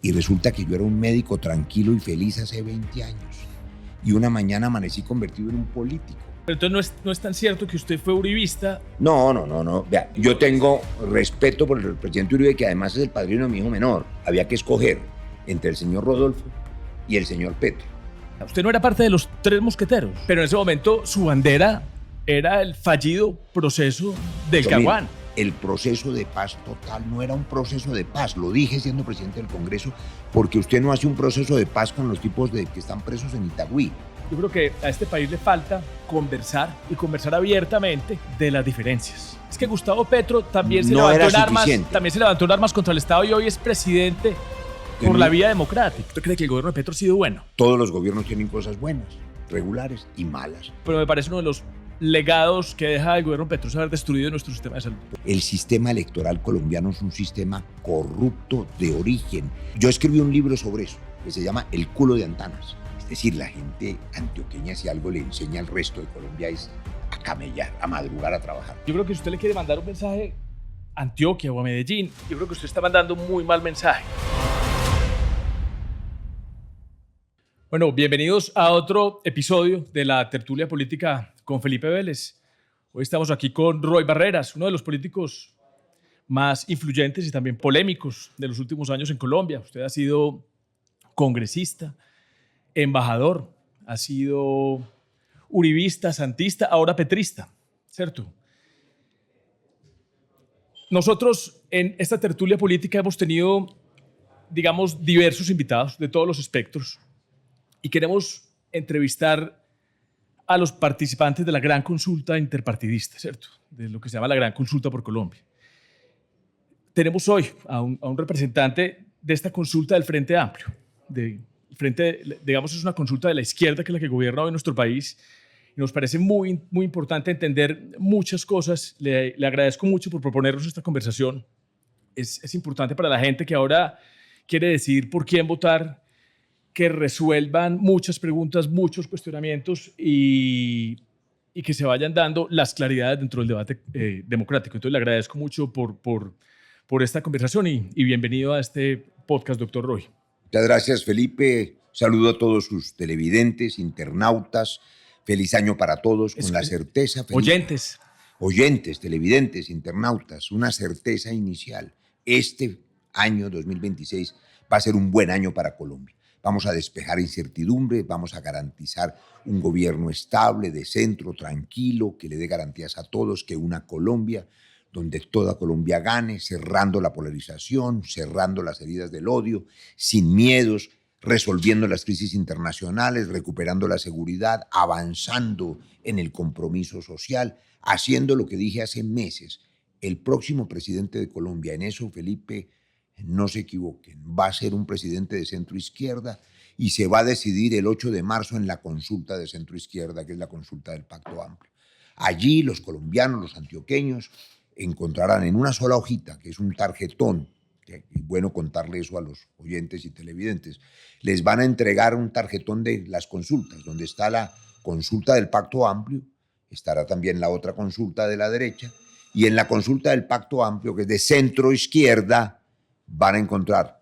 Y resulta que yo era un médico tranquilo y feliz hace 20 años. Y una mañana amanecí convertido en un político. Pero entonces no es tan cierto que usted fue uribista. No. Vea, yo tengo respeto por el presidente Uribe, que además es el padrino de mi hijo menor. Había que escoger entre el señor Rodolfo y el señor Petro. Usted no era parte de los tres mosqueteros, pero en ese momento su bandera era el fallido proceso del Caguán. El proceso de paz total no era un proceso de paz, lo dije siendo presidente del Congreso, porque usted no hace un proceso de paz con los tipos que están presos en Itagüí. Yo creo que a este país le falta conversar y conversar abiertamente de las diferencias. Es que Gustavo Petro también se levantó en armas contra el Estado y hoy es presidente por la vía democrática. ¿Usted cree que el gobierno de Petro ha sido bueno? Todos los gobiernos tienen cosas buenas, regulares y malas. Pero me parece uno de los legados que deja el gobierno Petro es haber destruido nuestro sistema de salud. El sistema electoral colombiano es un sistema corrupto de origen. Yo escribí un libro sobre eso, que se llama El culo de Antanas. Es decir, la gente antioqueña, si algo le enseña al resto de Colombia, es a camellar, a madrugar, a trabajar. Yo creo que si usted le quiere mandar un mensaje a Antioquia o a Medellín, yo creo que usted está mandando un muy mal mensaje. Bueno, bienvenidos a otro episodio de la tertulia política con Felipe Vélez. Hoy estamos aquí con Roy Barreras, uno de los políticos más influyentes y también polémicos de los últimos años en Colombia. Usted ha sido congresista, embajador, ha sido uribista, santista, ahora petrista, ¿cierto? Nosotros en esta tertulia política hemos tenido, digamos, diversos invitados de todos los espectros y queremos entrevistar a los participantes de la gran consulta interpartidista, ¿cierto? De lo que se llama la gran consulta por Colombia. Tenemos hoy a un representante de esta consulta del Frente Amplio. Digamos, es una consulta de la izquierda, que es la que gobierna hoy nuestro país. Y nos parece muy, muy importante entender muchas cosas. Le agradezco mucho por proponernos esta conversación. Es importante para la gente que ahora quiere decidir por quién votar, que resuelvan muchas preguntas, muchos cuestionamientos y que se vayan dando las claridades dentro del debate democrático. Entonces le agradezco mucho por esta conversación y bienvenido a este podcast, doctor Roy. Muchas gracias, Felipe. Saludo a todos sus televidentes, internautas. Feliz año para todos, con la certeza. Oyentes, televidentes, internautas, una certeza inicial. Este año 2026 va a ser un buen año para Colombia. Vamos a despejar incertidumbre, vamos a garantizar un gobierno estable, de centro, tranquilo, que le dé garantías a todos, que una Colombia donde toda Colombia gane, cerrando la polarización, cerrando las heridas del odio, sin miedos, resolviendo las crisis internacionales, recuperando la seguridad, avanzando en el compromiso social, haciendo lo que dije hace meses. El próximo presidente de Colombia, en eso, Felipe, no se equivoquen, va a ser un presidente de centro-izquierda y se va a decidir el 8 de marzo en la consulta de centro-izquierda, que es la consulta del Pacto Amplio. Allí los colombianos, los antioqueños, encontrarán en una sola hojita, que es un tarjetón, que es bueno contarle eso a los oyentes y televidentes, les van a entregar un tarjetón de las consultas, donde está la consulta del Pacto Amplio, estará también la otra consulta de la derecha, y en la consulta del Pacto Amplio, que es de centro-izquierda, van a encontrar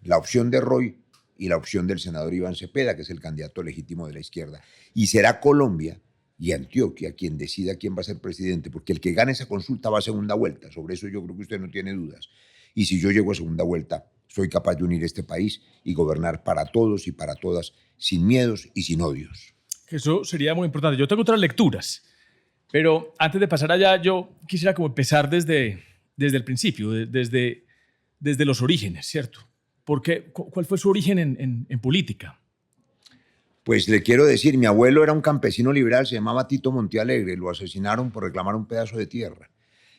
la opción de Roy y la opción del senador Iván Cepeda, que es el candidato legítimo de la izquierda. Y será Colombia y Antioquia quien decida quién va a ser presidente, porque el que gane esa consulta va a segunda vuelta. Sobre eso yo creo que usted no tiene dudas. Y si yo llego a segunda vuelta, soy capaz de unir este país y gobernar para todos y para todas, sin miedos y sin odios. Eso sería muy importante. Yo tengo otras lecturas, pero antes de pasar allá, yo quisiera como empezar desde el principio, desde los orígenes, ¿cierto? ¿Cuál fue su origen en política? Pues le quiero decir, mi abuelo era un campesino liberal, se llamaba Tito Montealegre, lo asesinaron por reclamar un pedazo de tierra.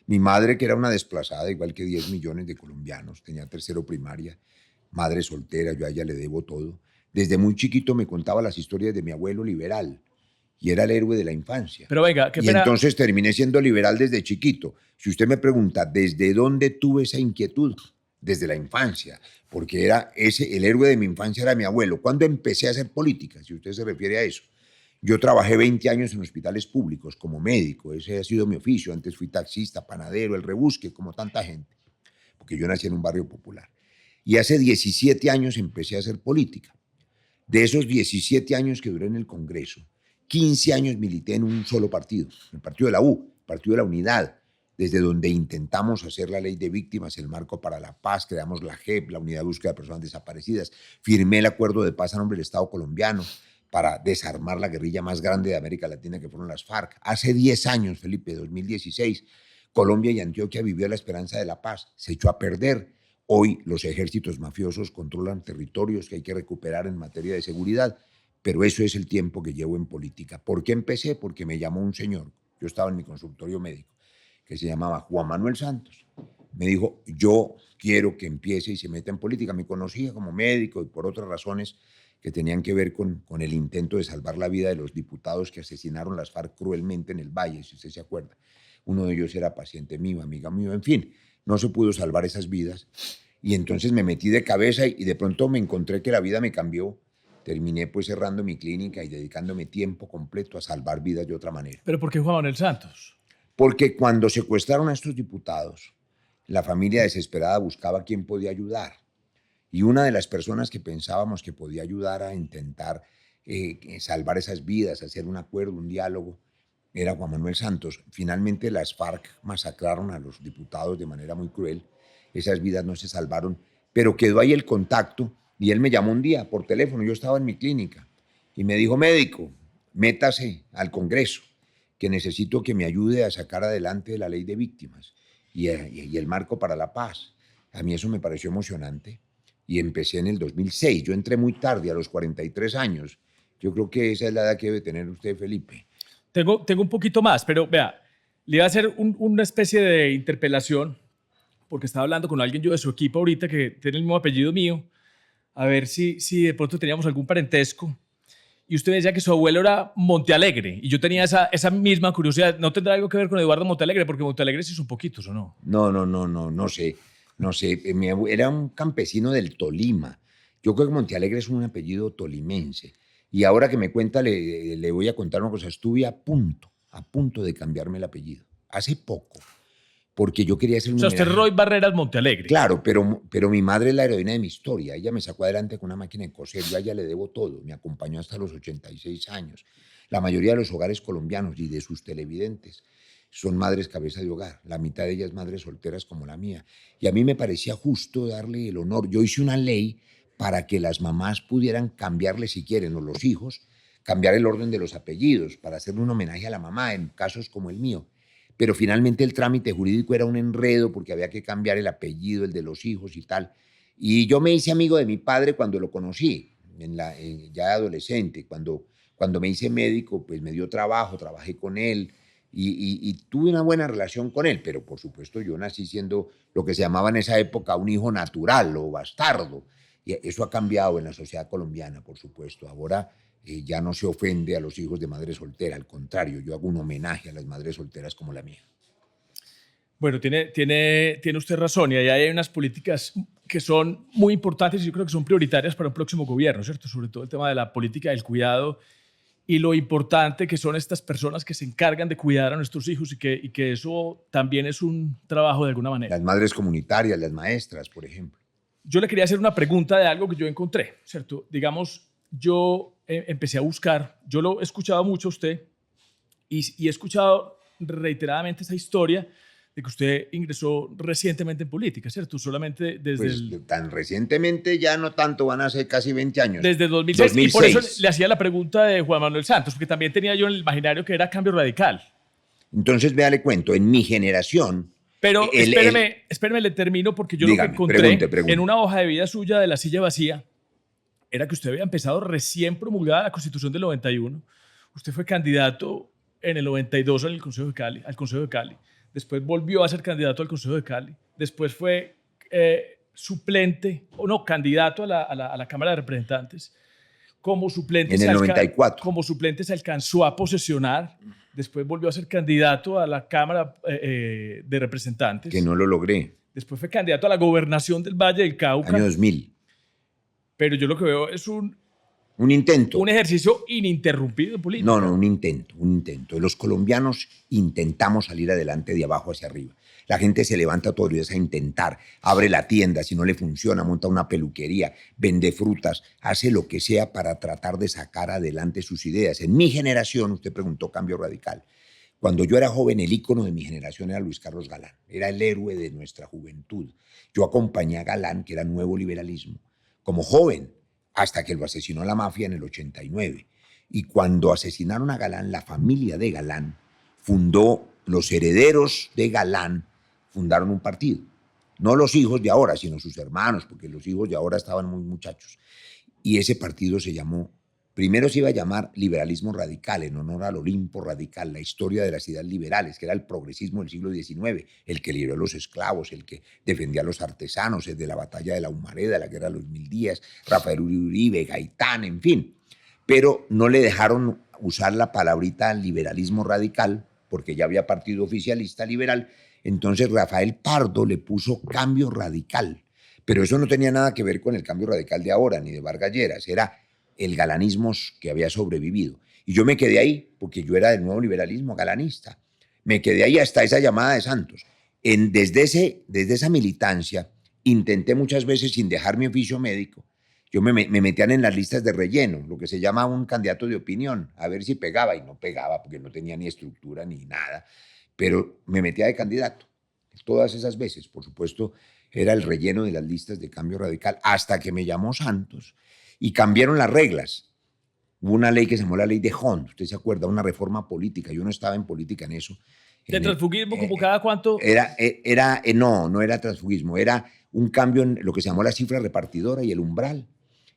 Mi madre, que era una desplazada, igual que 10 millones de colombianos, tenía tercero primaria, madre soltera, yo a ella le debo todo. Desde muy chiquito me contaba las historias de mi abuelo liberal y era el héroe de la infancia. Pero venga, qué pena. pena. Y entonces terminé siendo liberal desde chiquito. Si usted me pregunta, ¿desde dónde tuve esa inquietud? Desde la infancia, porque el héroe de mi infancia era mi abuelo. ¿Cuándo empecé a hacer política? Si usted se refiere a eso. Yo trabajé 20 años en hospitales públicos como médico, ese ha sido mi oficio. Antes fui taxista, panadero, el rebusque, como tanta gente, porque yo nací en un barrio popular. Y hace 17 años empecé a hacer política. De esos 17 años que duré en el Congreso, 15 años milité en un solo partido, el partido de la U, el partido de la Unidad, desde donde intentamos hacer la ley de víctimas, el marco para la paz, creamos la JEP, la Unidad de Búsqueda de Personas Desaparecidas, firmé el acuerdo de paz a nombre del Estado colombiano para desarmar la guerrilla más grande de América Latina, que fueron las FARC. Hace 10 años, Felipe, 2016, Colombia y Antioquia vivió la esperanza de la paz, se echó a perder. Hoy los ejércitos mafiosos controlan territorios que hay que recuperar en materia de seguridad, pero eso es el tiempo que llevo en política. ¿Por qué empecé? Porque me llamó un señor, yo estaba en mi consultorio médico, que se llamaba Juan Manuel Santos. Me dijo, yo quiero que empiece y se meta en política. Me conocía como médico y por otras razones que tenían que ver con el intento de salvar la vida de los diputados que asesinaron las FARC cruelmente en el Valle, si usted se acuerda. Uno de ellos era paciente mío, amiga mío, en fin, no se pudo salvar esas vidas. Y entonces me metí de cabeza y de pronto me encontré que la vida me cambió. Terminé pues cerrando mi clínica y dedicándome tiempo completo a salvar vidas de otra manera. ¿Pero por qué Juan Manuel Santos? Porque cuando secuestraron a estos diputados, la familia desesperada buscaba quién podía ayudar. Y una de las personas que pensábamos que podía ayudar a intentar salvar esas vidas, hacer un acuerdo, un diálogo, era Juan Manuel Santos. Finalmente las FARC masacraron a los diputados de manera muy cruel. Esas vidas no se salvaron, pero quedó ahí el contacto y él me llamó un día por teléfono. Yo estaba en mi clínica y me dijo, médico, métase al Congreso, que necesito que me ayude a sacar adelante la ley de víctimas y el marco para la paz. A mí eso me pareció emocionante y empecé en el 2006. Yo entré muy tarde, a los 43 años. Yo creo que esa es la edad que debe tener usted, Felipe. Tengo un poquito más, pero vea, le iba a hacer una especie de interpelación porque estaba hablando con alguien yo de su equipo ahorita que tiene el mismo apellido mío, a ver si de pronto teníamos algún parentesco. Y usted decía que su abuelo era Montealegre, y yo tenía esa misma curiosidad. ¿No tendrá algo que ver con Eduardo Montealegre? Porque Montealegre sí son poquitos, ¿o no? No sé. Era un campesino del Tolima. Yo creo que Montealegre es un apellido tolimense. Y ahora que me cuenta, le voy a contar una cosa. Estuve a punto de cambiarme el apellido. Hace poco. Porque yo quería hacer un homenaje. O sea, usted Roy Barreras Montealegre. Claro, pero mi madre es la heroína de mi historia. Ella me sacó adelante con una máquina de coser. Yo a ella le debo todo. Me acompañó hasta los 86 años. La mayoría de los hogares colombianos y de sus televidentes son madres cabeza de hogar. La mitad de ellas madres solteras como la mía. Y a mí me parecía justo darle el honor. Yo hice una ley para que las mamás pudieran cambiarle, si quieren, o los hijos, cambiar el orden de los apellidos para hacerle un homenaje a la mamá en casos como el mío. Pero finalmente el trámite jurídico era un enredo porque había que cambiar el apellido, el de los hijos y tal. Y yo me hice amigo de mi padre cuando lo conocí, ya adolescente. Cuando me hice médico, pues me dio trabajo, trabajé con él y tuve una buena relación con él. Pero por supuesto yo nací siendo lo que se llamaba en esa época un hijo natural o bastardo. Y eso ha cambiado en la sociedad colombiana, por supuesto. Ahora ya no se ofende a los hijos de madre soltera, al contrario, yo hago un homenaje a las madres solteras como la mía. Bueno, tiene usted razón, y ahí hay unas políticas que son muy importantes y yo creo que son prioritarias para un próximo gobierno, ¿cierto? Sobre todo el tema de la política del cuidado y lo importante que son estas personas que se encargan de cuidar a nuestros hijos y que eso también es un trabajo de alguna manera. Las madres comunitarias, las maestras, por ejemplo. Yo le quería hacer una pregunta de algo que yo encontré, ¿cierto? Digamos, yo empecé a buscar, yo lo he escuchado mucho a usted y he escuchado reiteradamente esa historia de que usted ingresó recientemente en política, ¿cierto? Solamente desde pues, tan recientemente ya no tanto, van a ser casi 20 años. Desde 2006. Y por eso le hacía la pregunta de Juan Manuel Santos, porque también tenía yo en el imaginario que era Cambio Radical. Entonces, vea, le cuento, en mi generación... Pero espéreme, le termino, porque yo dígame, lo que encontré pregunte. En una hoja de vida suya de La Silla Vacía era que usted había empezado recién promulgada la Constitución del 91. Usted fue candidato en el 92 al Consejo de Cali. Después volvió a ser candidato al Consejo de Cali. Después fue candidato a la Cámara de Representantes. Como suplente en el 94. Como suplente se alcanzó a posesionar. Después volvió a ser candidato a la Cámara de Representantes. Que no lo logré. Después fue candidato a la gobernación del Valle del Cauca. Año 2000. Pero yo lo que veo es un Un intento. Un ejercicio ininterrumpido en política. No, un intento. Los colombianos intentamos salir adelante de abajo hacia arriba. La gente se levanta todos los días a intentar, abre la tienda, si no le funciona, monta una peluquería, vende frutas, hace lo que sea para tratar de sacar adelante sus ideas. En mi generación, usted preguntó cambio radical. Cuando yo era joven, el ícono de mi generación era Luis Carlos Galán. Era el héroe de nuestra juventud. Yo acompañé a Galán, que era nuevo liberalismo, como joven, hasta que lo asesinó la mafia en el 89. Y cuando asesinaron a Galán, la familia de Galán fundó, los herederos de Galán fundaron un partido. No los hijos de ahora, sino sus hermanos, porque los hijos de ahora estaban muy muchachos. Y ese partido se llamó, primero se iba a llamar Liberalismo Radical, en honor al Olimpo Radical, la historia de las ideas liberales, que era el progresismo del siglo XIX, el que liberó a los esclavos, el que defendía a los artesanos, el de la batalla de la Humareda, la guerra de los 1000 días, Rafael Uribe, Gaitán, en fin. Pero no le dejaron usar la palabrita liberalismo radical, porque ya había partido oficialista liberal. Entonces Rafael Pardo le puso cambio radical. Pero eso no tenía nada que ver con el cambio radical de ahora, ni de Vargas Lleras. Era el galanismo que había sobrevivido. Y yo me quedé ahí, porque yo era del nuevo liberalismo galanista. Me quedé ahí hasta esa llamada de Santos. Desde esa militancia, intenté muchas veces, sin dejar mi oficio médico, yo me metían en las listas de relleno, lo que se llama un candidato de opinión, a ver si pegaba, y no pegaba porque no tenía ni estructura ni nada, pero me metía de candidato. Todas esas veces, por supuesto, era el relleno de las listas de cambio radical, hasta que me llamó Santos y cambiaron las reglas. Hubo una ley que se llamó la ley de Hond, usted se acuerda, una reforma política. Yo no estaba en política en eso. ¿De transfugismo como cada cuánto? No era transfugismo, era un cambio en lo que se llamó la cifra repartidora y el umbral.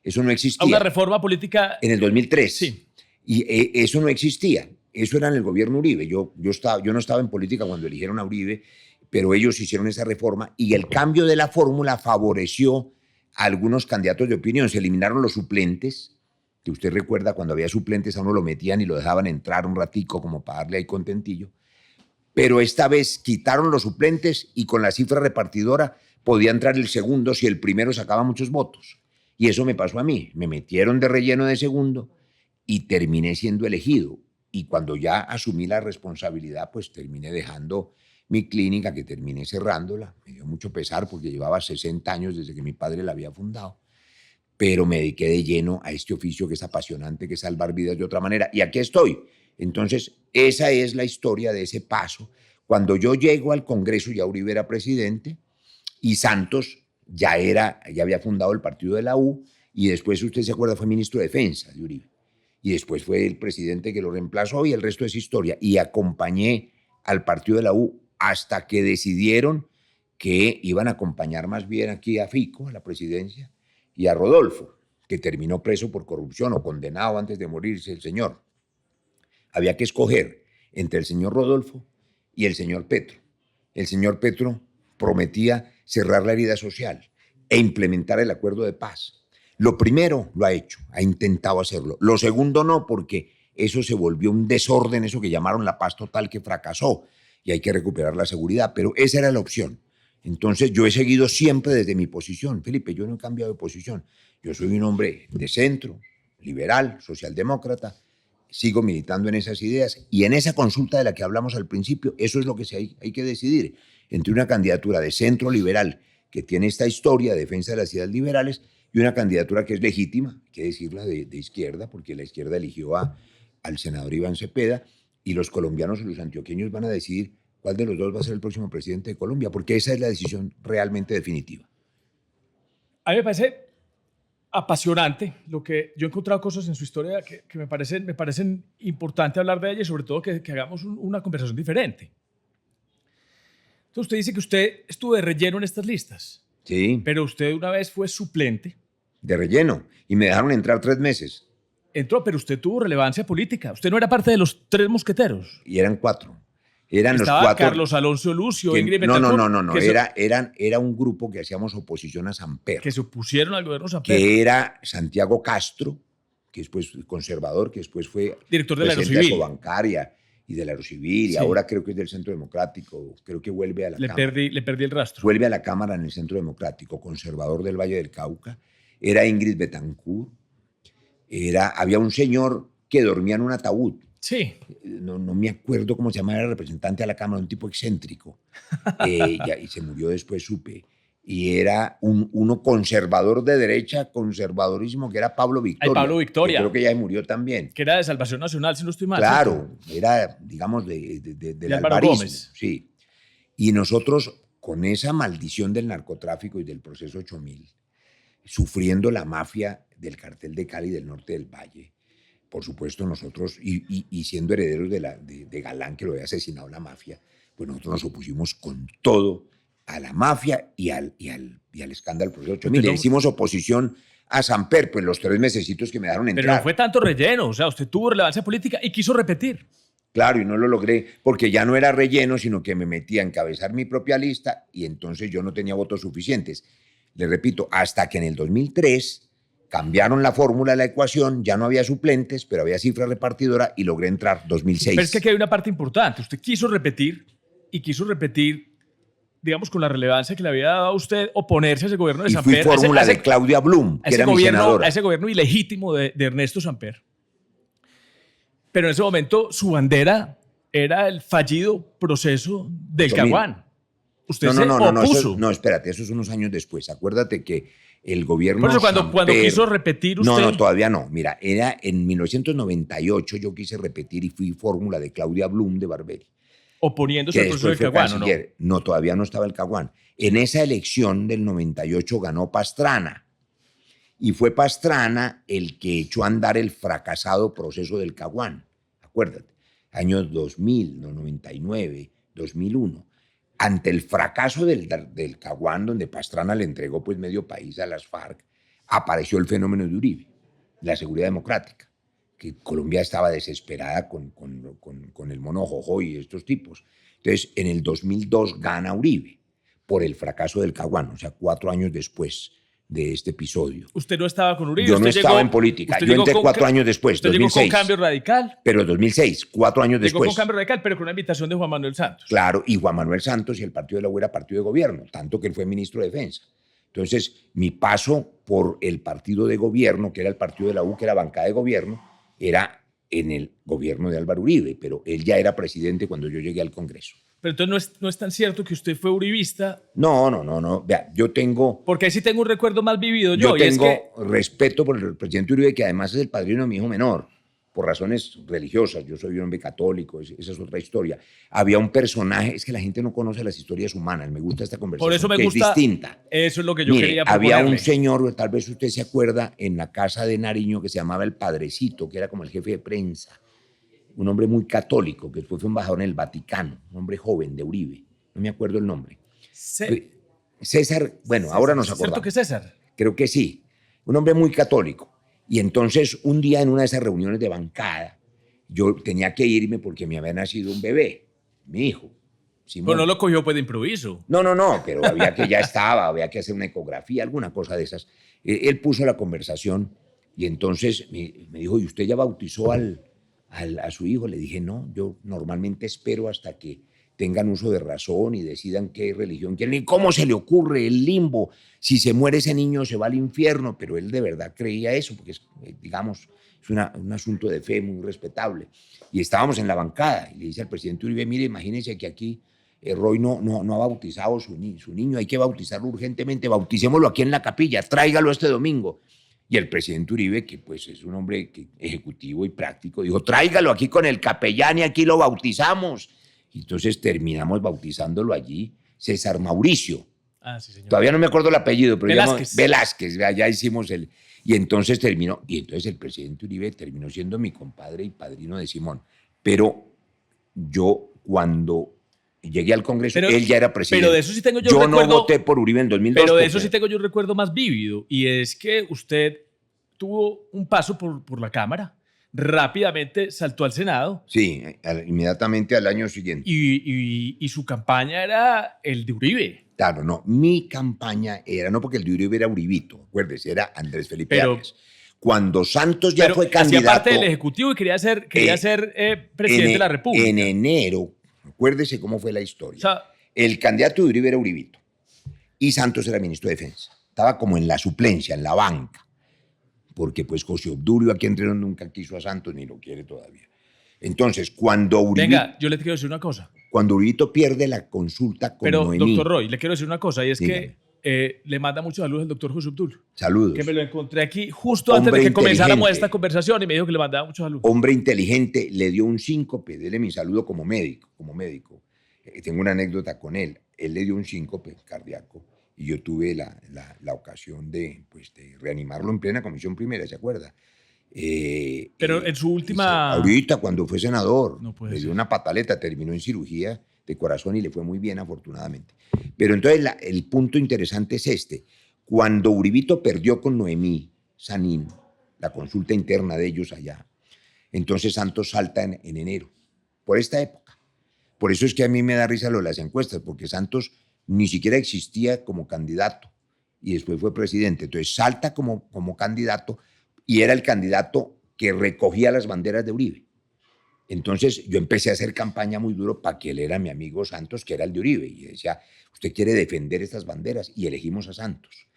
Eso no existía. Una reforma política. En el 2003. Sí. Y eso no existía. Eso era en el gobierno Uribe. Yo no estaba en política cuando eligieron a Uribe, pero ellos hicieron esa reforma y el cambio de la fórmula favoreció a algunos candidatos de opinión. Se eliminaron los suplentes, que usted recuerda cuando había suplentes a uno lo metían y lo dejaban entrar un ratico como para darle ahí contentillo. Pero esta vez quitaron los suplentes y con la cifra repartidora podía entrar el segundo si el primero sacaba muchos votos. Y eso me pasó a mí. Me metieron de relleno de segundo y terminé siendo elegido. Y cuando ya asumí la responsabilidad, pues terminé dejando mi clínica, que terminé cerrándola. Me dio mucho pesar porque llevaba 60 años desde que mi padre la había fundado. Pero me dediqué de lleno a este oficio que es apasionante, que es salvar vidas de otra manera. Y aquí estoy. Entonces, esa es la historia de ese paso. Cuando yo llego al Congreso, ya Uribe era presidente y Santos ya había fundado el partido de la U, y después, usted se acuerda, fue ministro de Defensa de Uribe. Y después fue el presidente que lo reemplazó y el resto es historia. Y acompañé al partido de la U hasta que decidieron que iban a acompañar más bien aquí a Fico, a la presidencia, y a Rodolfo, que terminó preso por corrupción o condenado antes de morirse el señor. Había que escoger entre el señor Rodolfo y el señor Petro. El señor Petro prometía cerrar la herida social e implementar el acuerdo de paz. Lo primero lo ha hecho, ha intentado hacerlo. Lo segundo no, porque eso se volvió un desorden, eso que llamaron la paz total, que fracasó, y hay que recuperar la seguridad, pero esa era la opción. Entonces yo he seguido siempre desde mi posición. Felipe, yo no he cambiado de posición. Yo soy un hombre de centro, liberal, socialdemócrata, sigo militando en esas ideas, y en esa consulta de la que hablamos al principio, eso es lo que hay que decidir, entre una candidatura de centro liberal que tiene esta historia de defensa de las ideas liberales y una candidatura que es legítima, hay que decirla, de izquierda, porque la izquierda eligió al senador Iván Cepeda, y los colombianos y los antioqueños van a decidir cuál de los dos va a ser el próximo presidente de Colombia, porque esa es la decisión realmente definitiva. A mí me parece apasionante lo que yo he encontrado cosas en su historia que me parecen importante hablar de ella, y sobre todo que hagamos una conversación diferente. Entonces usted dice que usted estuvo de relleno en estas listas. Sí. Pero usted una vez fue suplente. De relleno. Y me dejaron entrar 3 meses. Entró, pero usted tuvo relevancia política. Usted no era parte de los 3 mosqueteros. Y eran 4. Eran Estaba los 4. Carlos Alonso Lucio, Ingrid Betancourt. No. Era un grupo que hacíamos oposición a Samper. Que se opusieron al gobierno Samper. Que era Santiago Castro, que después conservador, que después fue director de la presidente de Bancaria y del Aerocivil, sí. Y ahora creo que es del Centro Democrático, creo que vuelve a la Cámara. Le perdí el rastro. Vuelve a la Cámara en el Centro Democrático, conservador del Valle del Cauca. Era Ingrid Betancourt, había un señor que dormía en un ataúd. Sí. No me acuerdo cómo se llamaba, era el representante de la Cámara, un tipo excéntrico. Y se murió después, supe. Y era uno conservador de derecha, conservadorísimo, que era Pablo Victoria. Pablo Victoria. Creo que ya murió también. Que era de Salvación Nacional, si no estoy mal. Claro, ¿cierto? Era, digamos, del alvarismo. Gómez. Sí. Y nosotros, con esa maldición del narcotráfico y del proceso 8000, sufriendo la mafia del cartel de Cali del norte del Valle, por supuesto nosotros, y siendo herederos de Galán, que lo había asesinado la mafia, pues nosotros nos opusimos con todo a la mafia y al escándalo del proceso 8000. Le hicimos oposición a Samper, pues los 3 mesecitos que me dejaron entrar. Pero no fue tanto relleno, o sea, usted tuvo relevancia política y quiso repetir. Claro, y no lo logré porque ya no era relleno, sino que me metí a encabezar mi propia lista y entonces yo no tenía votos suficientes. Le repito, hasta que en el 2003 cambiaron la fórmula de la ecuación, ya no había suplentes, pero había cifra repartidora y logré entrar 2006. Pero es que aquí hay una parte importante. Usted quiso repetir, digamos, con la relevancia que le había dado a usted oponerse a ese gobierno de Samper. Y fui fórmula de Claudia Blum, que era mi senadora. A ese gobierno ilegítimo de Ernesto Samper. Pero en ese momento su bandera era el fallido proceso del Caguán. Usted se opuso. No, espérate, eso es unos años después. Acuérdate que el gobierno Por eso cuando quiso repetir usted... No, todavía no. Mira, era en 1998 yo quise repetir y fui fórmula de Claudia Blum de Barberi. Oponiéndose al proceso del Caguán, ¿no? No, todavía no estaba el Caguán. En esa elección del 98 ganó Pastrana. Y fue Pastrana el que echó a andar el fracasado proceso del Caguán. Acuérdate, años 2000, 99, 2001. Ante el fracaso del Caguán, donde Pastrana le entregó pues medio país a las FARC, apareció el fenómeno de Uribe, la seguridad democrática, que Colombia estaba desesperada con el mono Jojo y estos tipos. Entonces, en el 2002 gana Uribe por el fracaso del Caguán, o sea, 4 años después de este episodio. ¿Usted no estaba con Uribe? Yo no estaba en política. Yo entré 4 años después, ¿Usted 2006. llegó con Cambio Radical? Pero 2006, 4 años después. Llegó con Cambio Radical, pero con una invitación de Juan Manuel Santos. Claro, y Juan Manuel Santos y el Partido de la U era partido de gobierno, tanto que él fue ministro de Defensa. Entonces, mi paso por el partido de gobierno, que era el Partido de la U, que era bancada de gobierno, era en el gobierno de Álvaro Uribe, pero él ya era presidente cuando yo llegué al Congreso. Pero entonces no es tan cierto que usted fue uribista. No. Vea, yo tengo... Porque ahí sí tengo un recuerdo más vivido yo. Yo tengo respeto por el presidente Uribe, que además es el padrino de mi hijo menor, por razones religiosas. Yo soy un hombre católico, esa es otra historia. Había un personaje, es que la gente no conoce las historias humanas, me gusta esta conversación, por eso me gusta, es distinta. Eso es lo que yo quería proponerle. Había un señor, tal vez usted se acuerda, en la casa de Nariño que se llamaba el Padrecito, que era como el jefe de prensa. Un hombre muy católico, que después fue embajador en el Vaticano, un hombre joven de Uribe, no me acuerdo el nombre. César, bueno, César, ahora nos acordamos. ¿Cierto que César? Creo que sí, un hombre muy católico. Y entonces un día en una de esas reuniones de bancada, yo tenía que irme porque me había nacido un bebé, mi hijo. Simón. Pues no lo cogió pues de improviso. No, pero había que hacer una ecografía, alguna cosa de esas. Él puso la conversación y entonces me dijo, ¿y usted ya bautizó a su hijo? Le dije, no, yo normalmente espero hasta que tengan uso de razón y decidan qué religión quieren. ¿Y cómo se le ocurre el limbo? Si se muere ese niño se va al infierno, pero él de verdad creía eso, porque es, digamos, es un asunto de fe muy respetable. Y estábamos en la bancada y le dice al presidente Uribe, mire, imagínense que aquí Roy no ha bautizado su niño, hay que bautizarlo urgentemente, bauticémoslo aquí en la capilla, tráigalo este domingo. Y el presidente Uribe, que pues es un hombre ejecutivo y práctico, dijo, tráigalo aquí con el capellán y aquí lo bautizamos. Y entonces terminamos bautizándolo allí, César Mauricio. Ah, sí, señor. Todavía no me acuerdo el apellido, pero Velázquez. Ya hicimos el... Y entonces el presidente Uribe terminó siendo mi compadre y padrino de Simón. Pero yo cuando llegué al Congreso, él ya era presidente. Pero de eso sí tengo yo Yo recuerdo, no voté por Uribe en 2002. Pero de eso sí tengo yo un recuerdo más vívido, y es que usted tuvo un paso por la Cámara, rápidamente saltó al Senado. Sí, inmediatamente al año siguiente. Y su campaña era el de Uribe. Claro, no, mi campaña era, no porque el de Uribe era Uribito, acuérdese, era Andrés Felipe Arias. Cuando Santos ya fue candidato... Hacía parte del Ejecutivo y quería ser presidente de la República. En enero, acuérdese cómo fue la historia. O sea, el candidato de Uribe era Uribito y Santos era ministro de Defensa. Estaba como en la suplencia, en la banca. porque pues José Obdulio aquí entre nunca quiso a Santos ni lo quiere todavía. Entonces, cuando Uribe... Venga, yo le quiero decir una cosa. Cuando Uribito pierde la consulta con Pero, Noemí... doctor Roy, le quiero decir una cosa, y es Dígame. que le manda muchos saludos al doctor José Obdulio. Saludos. Que me lo encontré aquí justo antes de que comenzáramos esta conversación y me dijo que le mandaba muchos saludos. Hombre inteligente, le dio un síncope, dele mi saludo como médico. Tengo una anécdota con él. Él le dio un síncope cardíaco y yo tuve la ocasión de reanimarlo en plena comisión primera, ¿se acuerda? Pero en su última... Ahorita, cuando fue senador, No puede le dio ser. una pataleta, terminó en cirugía de corazón y le fue muy bien, afortunadamente. Pero entonces el punto interesante es este. Cuando Uribito perdió con Noemí Sanín, la consulta interna de ellos allá, entonces Santos salta en enero, por esta época. Por eso es que a mí me da risa lo de las encuestas, porque Santos ni siquiera existía como candidato y después fue presidente. Entonces salta como candidato y era el candidato que recogía las banderas de Uribe. Entonces yo empecé a hacer campaña muy duro para que él era mi amigo Santos, que era el de Uribe. Y decía, usted quiere defender estas banderas y elegimos a Santos.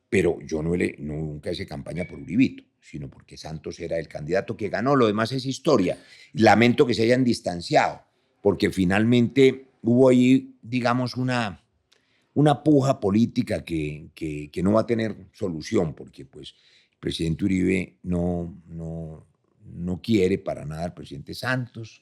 Pero yo nunca hice campaña por Uribito, sino porque Santos era el candidato que ganó. Lo demás es historia. Lamento que se hayan distanciado, porque finalmente hubo ahí, digamos, una puja política que no va a tener solución, porque pues el presidente Uribe no quiere para nada al presidente Santos,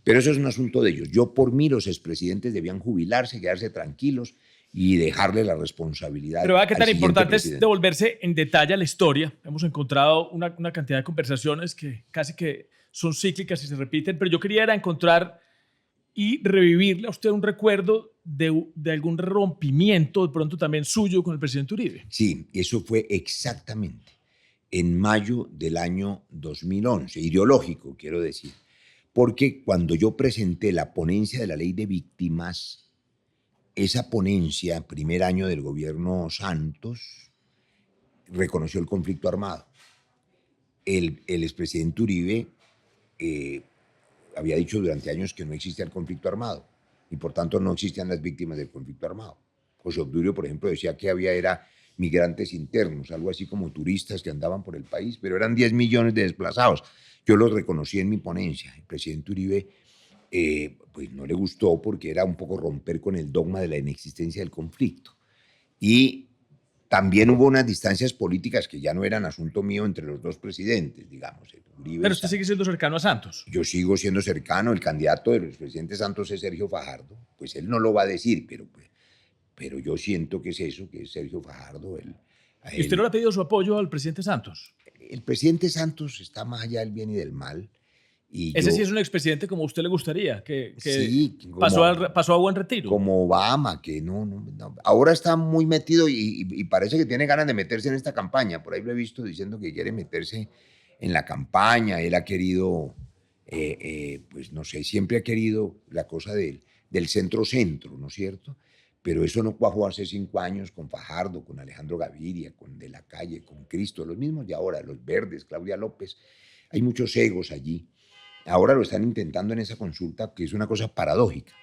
pero eso es un asunto de ellos. Yo por mí los expresidentes debían jubilarse, quedarse tranquilos y dejarle la responsabilidad. Pero vea qué tan importante presidente. es devolverse en detalle a la historia. Hemos encontrado una cantidad de conversaciones que casi que son cíclicas y se repiten, pero yo quería era encontrar y revivirle a usted un recuerdo de algún rompimiento de pronto también suyo con el presidente Uribe. Sí, eso fue exactamente en mayo del año 2011, ideológico quiero decir, porque cuando yo presenté la ponencia de la ley de víctimas, esa ponencia, primer año del gobierno Santos, reconoció el conflicto armado. El expresidente Uribe había dicho durante años que no existía el conflicto armado y por tanto no existían las víctimas del conflicto armado. José Obdulio, por ejemplo, decía que era migrantes internos, algo así como turistas que andaban por el país, pero eran 10 millones de desplazados. Yo los reconocí en mi ponencia. El presidente Uribe pues no le gustó porque era un poco romper con el dogma de la inexistencia del conflicto. Y también hubo unas distancias políticas que ya no eran asunto mío entre los dos presidentes, digamos. Uribe pero usted sigue siendo cercano a Santos. Yo sigo siendo cercano. El candidato del presidente Santos es Sergio Fajardo. Pues él no lo va a decir, pero yo siento que es eso, que es Sergio Fajardo. ¿Y usted no le ha pedido su apoyo al presidente Santos? El presidente Santos está más allá del bien y del mal. Y ese sí es un expresidente como a usted le gustaría, que sí, pasó a buen retiro. Como Obama, que no. Ahora está muy metido y parece que tiene ganas de meterse en esta campaña. Por ahí lo he visto diciendo que quiere meterse en la campaña. Él ha querido, pues no sé, siempre ha querido la cosa del centro-centro, ¿no es cierto? Pero eso no cuajó hace 5 años con Fajardo, con Alejandro Gaviria, con De la Calle, con Cristo, los mismos de ahora, los verdes, Claudia López. Hay muchos egos allí. Ahora lo están intentando en esa consulta, que es una cosa paradójica,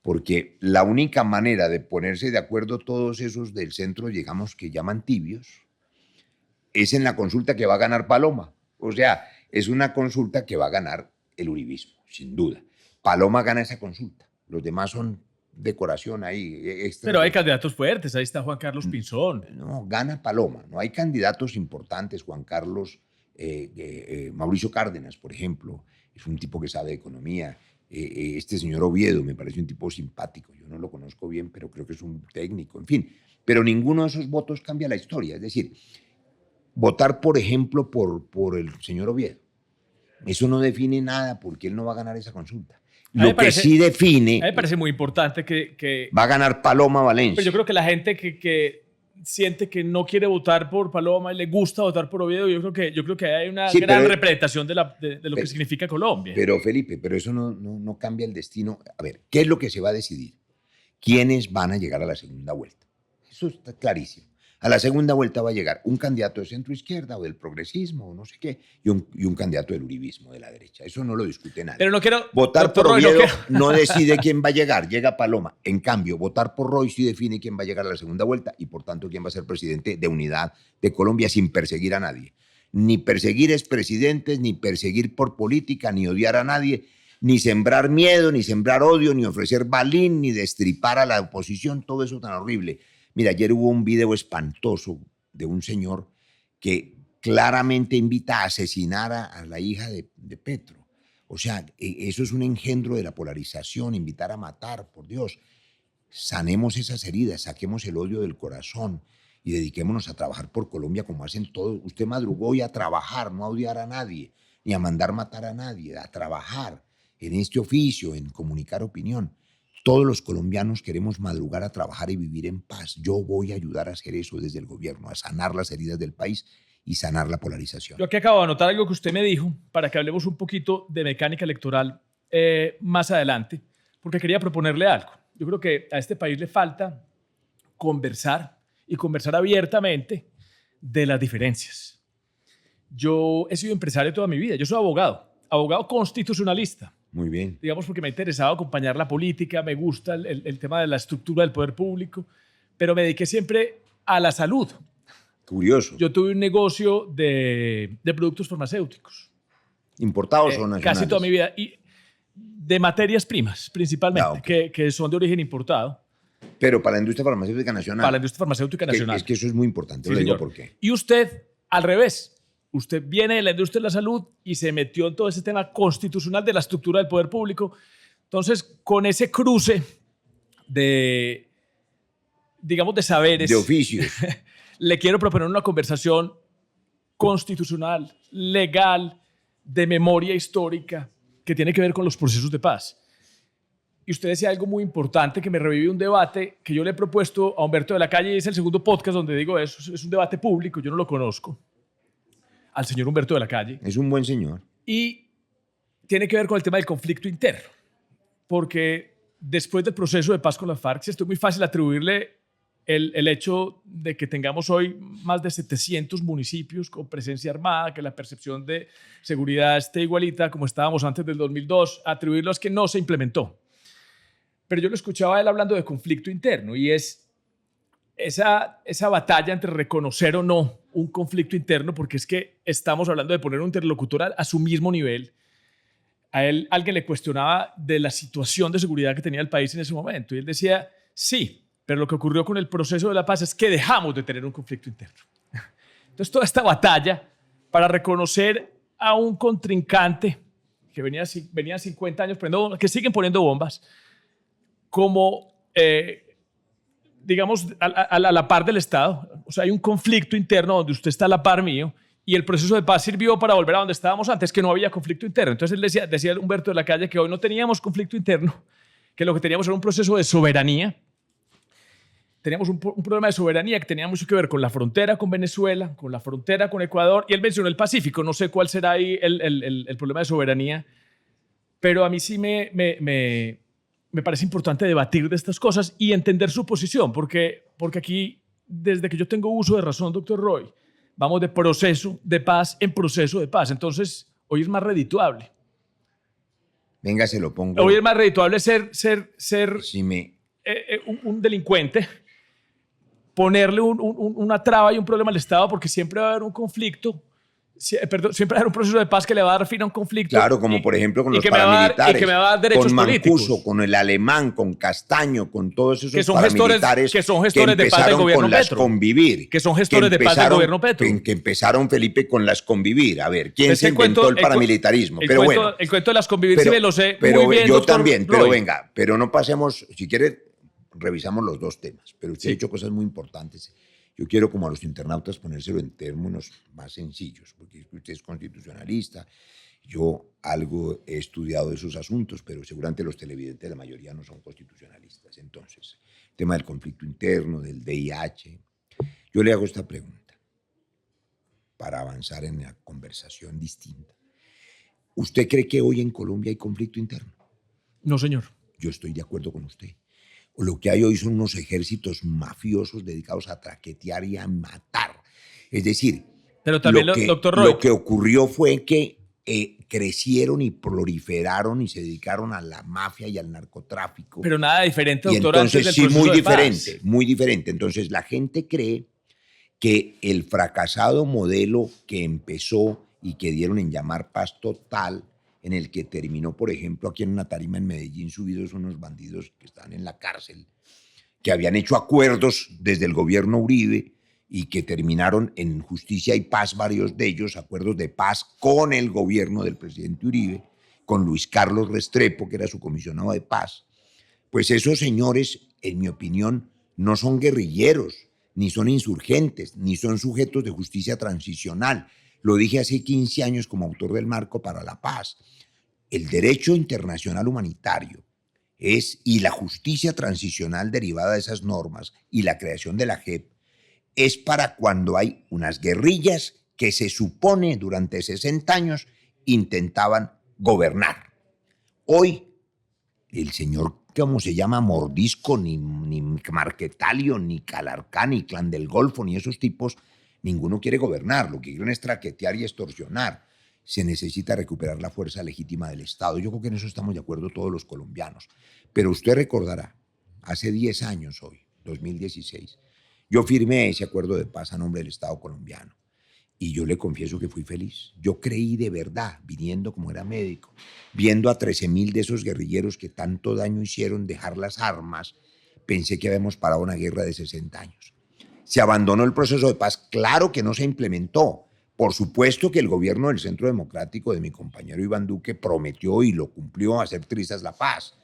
porque la única manera de ponerse de acuerdo todos esos del centro, digamos, que llaman tibios, es en la consulta que va a ganar Paloma. O sea, es una consulta que va a ganar el uribismo, sin duda. Paloma gana esa consulta. Los demás son decoración ahí. Pero hay candidatos fuertes. Ahí está Juan Carlos Pinzón. No, gana Paloma. No hay candidatos importantes. Juan Carlos, Mauricio Cárdenas, por ejemplo, es un tipo que sabe de economía. Este señor Oviedo me parece un tipo simpático. Yo no lo conozco bien, pero creo que es un técnico. En fin, pero ninguno de esos votos cambia la historia. Es decir, votar, por ejemplo, por el señor Oviedo, eso no define nada porque él no va a ganar esa consulta. Lo que sí define... A mí me parece muy importante que... Va a ganar Paloma Valencia. Pero yo creo que la gente que siente que no quiere votar por Paloma y le gusta votar por Oviedo, yo creo que hay una gran representación de lo que significa Colombia. Pero Felipe, pero eso no cambia el destino. A ver, ¿qué es lo que se va a decidir? ¿Quiénes van a llegar a la segunda vuelta? Eso está clarísimo. A la segunda vuelta va a llegar un candidato de centro izquierda o del progresismo o no sé qué, y un candidato del uribismo, de la derecha. Eso no lo discute nadie. Pero no quiero... Votar por Oviedo no decide quién va a llegar, llega Paloma. En cambio, votar por Roy sí define quién va a llegar a la segunda vuelta y por tanto quién va a ser presidente de unidad de Colombia sin perseguir a nadie. ni perseguir expresidentes, ni perseguir por política, ni odiar a nadie, ni sembrar miedo, ni sembrar odio, ni ofrecer balín, ni destripar a la oposición, todo eso tan horrible. Mira, ayer hubo un video espantoso de un señor que claramente invita a asesinar a la hija de Petro. O sea, eso es un engendro de la polarización, invitar a matar, por Dios. Sanemos esas heridas, saquemos el odio del corazón y dediquémonos a trabajar por Colombia como hacen todos. Usted madrugó y a trabajar, no a odiar a nadie, ni a mandar matar a nadie, a trabajar en este oficio, en comunicar opinión. Todos los colombianos queremos madrugar a trabajar y vivir en paz. Yo voy a ayudar a hacer eso desde el gobierno, a sanar las heridas del país y sanar la polarización. Yo aquí acabo de anotar algo que usted me dijo para que hablemos un poquito de mecánica electoral más adelante, porque quería proponerle algo. Yo creo que a este país le falta conversar y conversar abiertamente de las diferencias. Yo he sido empresario toda mi vida, yo soy abogado constitucionalista. Muy bien. Digamos porque me ha interesado acompañar la política, me gusta el tema de la estructura del poder público, pero me dediqué siempre a la salud. Curioso. Yo tuve un negocio de productos farmacéuticos. ¿Importados o nacionales? Casi toda mi vida. Y de materias primas, principalmente, que son de origen importado. Pero para la industria farmacéutica nacional. Para la industria farmacéutica nacional. Es que eso es muy importante. Sí, le digo señor. por qué. Y usted, al revés. Usted viene de la industria de la salud y se metió en todo ese tema constitucional de la estructura del poder público. Entonces, con ese cruce de, digamos, de saberes. De oficios. Le quiero proponer una conversación constitucional, legal, de memoria histórica, que tiene que ver con los procesos de paz. Y usted decía algo muy importante que me revive un debate que yo le he propuesto a Humberto de la Calle, y es el segundo podcast donde digo eso, es un debate público, yo no lo conozco, al señor Humberto de la Calle. Es un buen señor. Y tiene que ver con el tema del conflicto interno, porque después del proceso de paz con las FARC, es muy fácil atribuirle el hecho de que tengamos hoy más de 700 municipios con presencia armada, que la percepción de seguridad esté igualita como estábamos antes del 2002, atribuirlo es que no se implementó. Pero yo lo escuchaba a él hablando de conflicto interno y es esa batalla entre reconocer o no un conflicto interno, porque es que estamos hablando de poner un interlocutor a su mismo nivel. A él alguien le cuestionaba de la situación de seguridad que tenía el país en ese momento y él decía, sí, pero lo que ocurrió con el proceso de la paz es que dejamos de tener un conflicto interno. Entonces, toda esta batalla para reconocer a un contrincante que venía 50 años que siguen poniendo bombas, como, digamos, a la par del Estado. O sea, hay un conflicto interno donde usted está a la par mío y el proceso de paz sirvió para volver a donde estábamos antes, que no había conflicto interno. Entonces, él decía Humberto de la Calle que hoy no teníamos conflicto interno, que lo que teníamos era un proceso de soberanía. Teníamos un problema de soberanía que tenía mucho que ver con la frontera con Venezuela, con la frontera con Ecuador, y él mencionó el Pacífico. No sé cuál será ahí el problema de soberanía, pero a mí sí me parece importante debatir de estas cosas y entender su posición, porque aquí, desde que yo tengo uso de razón, doctor Roy, vamos de proceso de paz en proceso de paz. Entonces, hoy es más redituable. Venga, se lo pongo. Hoy es más redituable ser sí un delincuente, ponerle una traba y un problema al Estado, porque siempre va a haber un conflicto, siempre va a haber un proceso de paz que le va a dar fin a un conflicto. Claro, como por ejemplo con los paramilitares, y que me va a dar derechos con políticos. Mancuso, con el Alemán, con Castaño, con todos esos que son paramilitares que son gestores de paz del gobierno Petro. Convivir. Que son gestores de paz del gobierno Petro. Que empezaron, Felipe, con las convivir. A ver, ¿quién se inventó el paramilitarismo? Pero bueno. El cuento de las convivir sí me lo sé muy bien, yo doctor también, Roy. pero venga, pero no pasemos, si quiere, revisamos los dos temas, pero usted ha hecho cosas muy importantes. Yo quiero, como a los internautas, ponérselo en términos más sencillos, porque usted es constitucionalista, yo algo he estudiado de esos asuntos, pero seguramente los televidentes, la mayoría no son constitucionalistas. Entonces, el tema del conflicto interno, del VIH, yo le hago esta pregunta para avanzar en la conversación distinta. ¿Usted cree que hoy en Colombia hay conflicto interno? No, señor. Yo estoy de acuerdo con usted. Lo que hay hoy son unos ejércitos mafiosos dedicados a traquetear y a matar. Es decir, pero también doctor Roy, lo que ocurrió fue que crecieron y proliferaron y se dedicaron a la mafia y al narcotráfico. Pero nada diferente, doctor. Y entonces sí, muy diferente, muy diferente. Entonces la gente cree que el fracasado modelo que empezó y que dieron en llamar paz total, en el que terminó, por ejemplo, aquí en una tarima en Medellín subidos unos bandidos que están en la cárcel, que habían hecho acuerdos desde el gobierno Uribe y que terminaron en Justicia y Paz, varios de ellos, acuerdos de paz con el gobierno del presidente Uribe, con Luis Carlos Restrepo, que era su comisionado de paz. Pues esos señores, en mi opinión, no son guerrilleros, ni son insurgentes, ni son sujetos de justicia transicional. Lo dije hace 15 años como autor del Marco para la Paz. El derecho internacional humanitario y la justicia transicional derivada de esas normas y la creación de la JEP es para cuando hay unas guerrillas que se supone durante 60 años intentaban gobernar. Hoy el señor, ¿cómo se llama? Mordisco, ni Marquetalio, ni Calarcá, ni Clan del Golfo, ni esos tipos, ninguno quiere gobernar. Lo que quieren es traquetear y extorsionar. Se necesita recuperar la fuerza legítima del Estado. Yo creo que en eso estamos de acuerdo todos los colombianos. Pero usted recordará, hace 10 años hoy, 2016, yo firmé ese acuerdo de paz a nombre del Estado colombiano. Y yo le confieso que fui feliz. Yo creí de verdad, viniendo como era médico, viendo a 13.000 de esos guerrilleros que tanto daño hicieron dejar las armas, pensé que habíamos parado una guerra de 60 años. Se abandonó el proceso de paz, claro que no se implementó. Por supuesto que el gobierno del Centro Democrático de mi compañero Iván Duque prometió y lo cumplió hacer trizas la paz.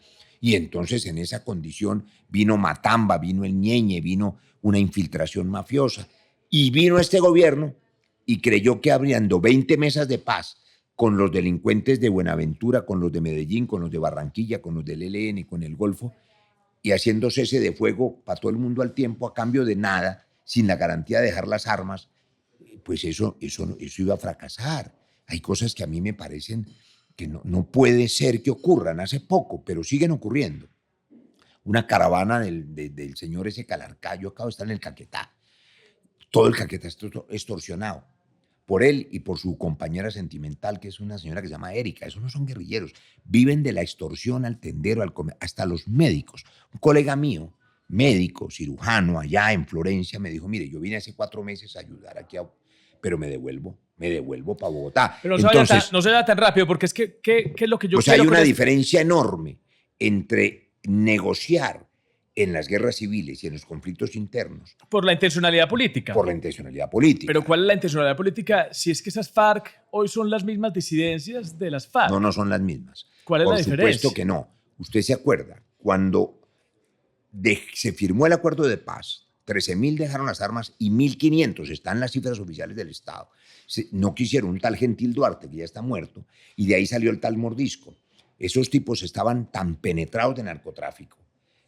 Y entonces en esa condición vino Matamba, vino el Ñeñe, vino una infiltración mafiosa. Y vino este gobierno y creyó que abriendo 20 mesas de paz con los delincuentes de Buenaventura, con los de Medellín, con los de Barranquilla, con los del ELN, con el Golfo, y haciendo cese de fuego para todo el mundo al tiempo a cambio de nada, sin la garantía de dejar las armas, pues eso iba a fracasar. Hay cosas que a mí me parecen que no puede ser que ocurran. Hace poco, pero siguen ocurriendo. Una caravana del señor ese Calarcá, yo acabo de estar en el Caquetá. Todo el Caquetá está extorsionado por él y por su compañera sentimental, que es una señora que se llama Erika. Esos no son guerrilleros. Viven de la extorsión al tendero, hasta los médicos. Un colega mío, médico, cirujano, allá en Florencia, me dijo, mire, yo vine hace 4 meses a ayudar aquí, pero me devuelvo para Bogotá. Pero no se vaya tan rápido, porque es que, ¿qué es lo que yo quiero? Hay una diferencia enorme entre negociar en las guerras civiles y en los conflictos internos. Por la intencionalidad política. Por la intencionalidad política. Pero ¿cuál es la intencionalidad política si es que esas FARC hoy son las mismas disidencias de las FARC? No son las mismas. ¿Cuál es la diferencia? Por supuesto que no. Usted se acuerda, cuando se firmó el acuerdo de paz, 13.000 dejaron las armas y 1.500, están las cifras oficiales del Estado. No quisieron un tal Gentil Duarte, que ya está muerto, y de ahí salió el tal Mordisco. Esos tipos estaban tan penetrados de narcotráfico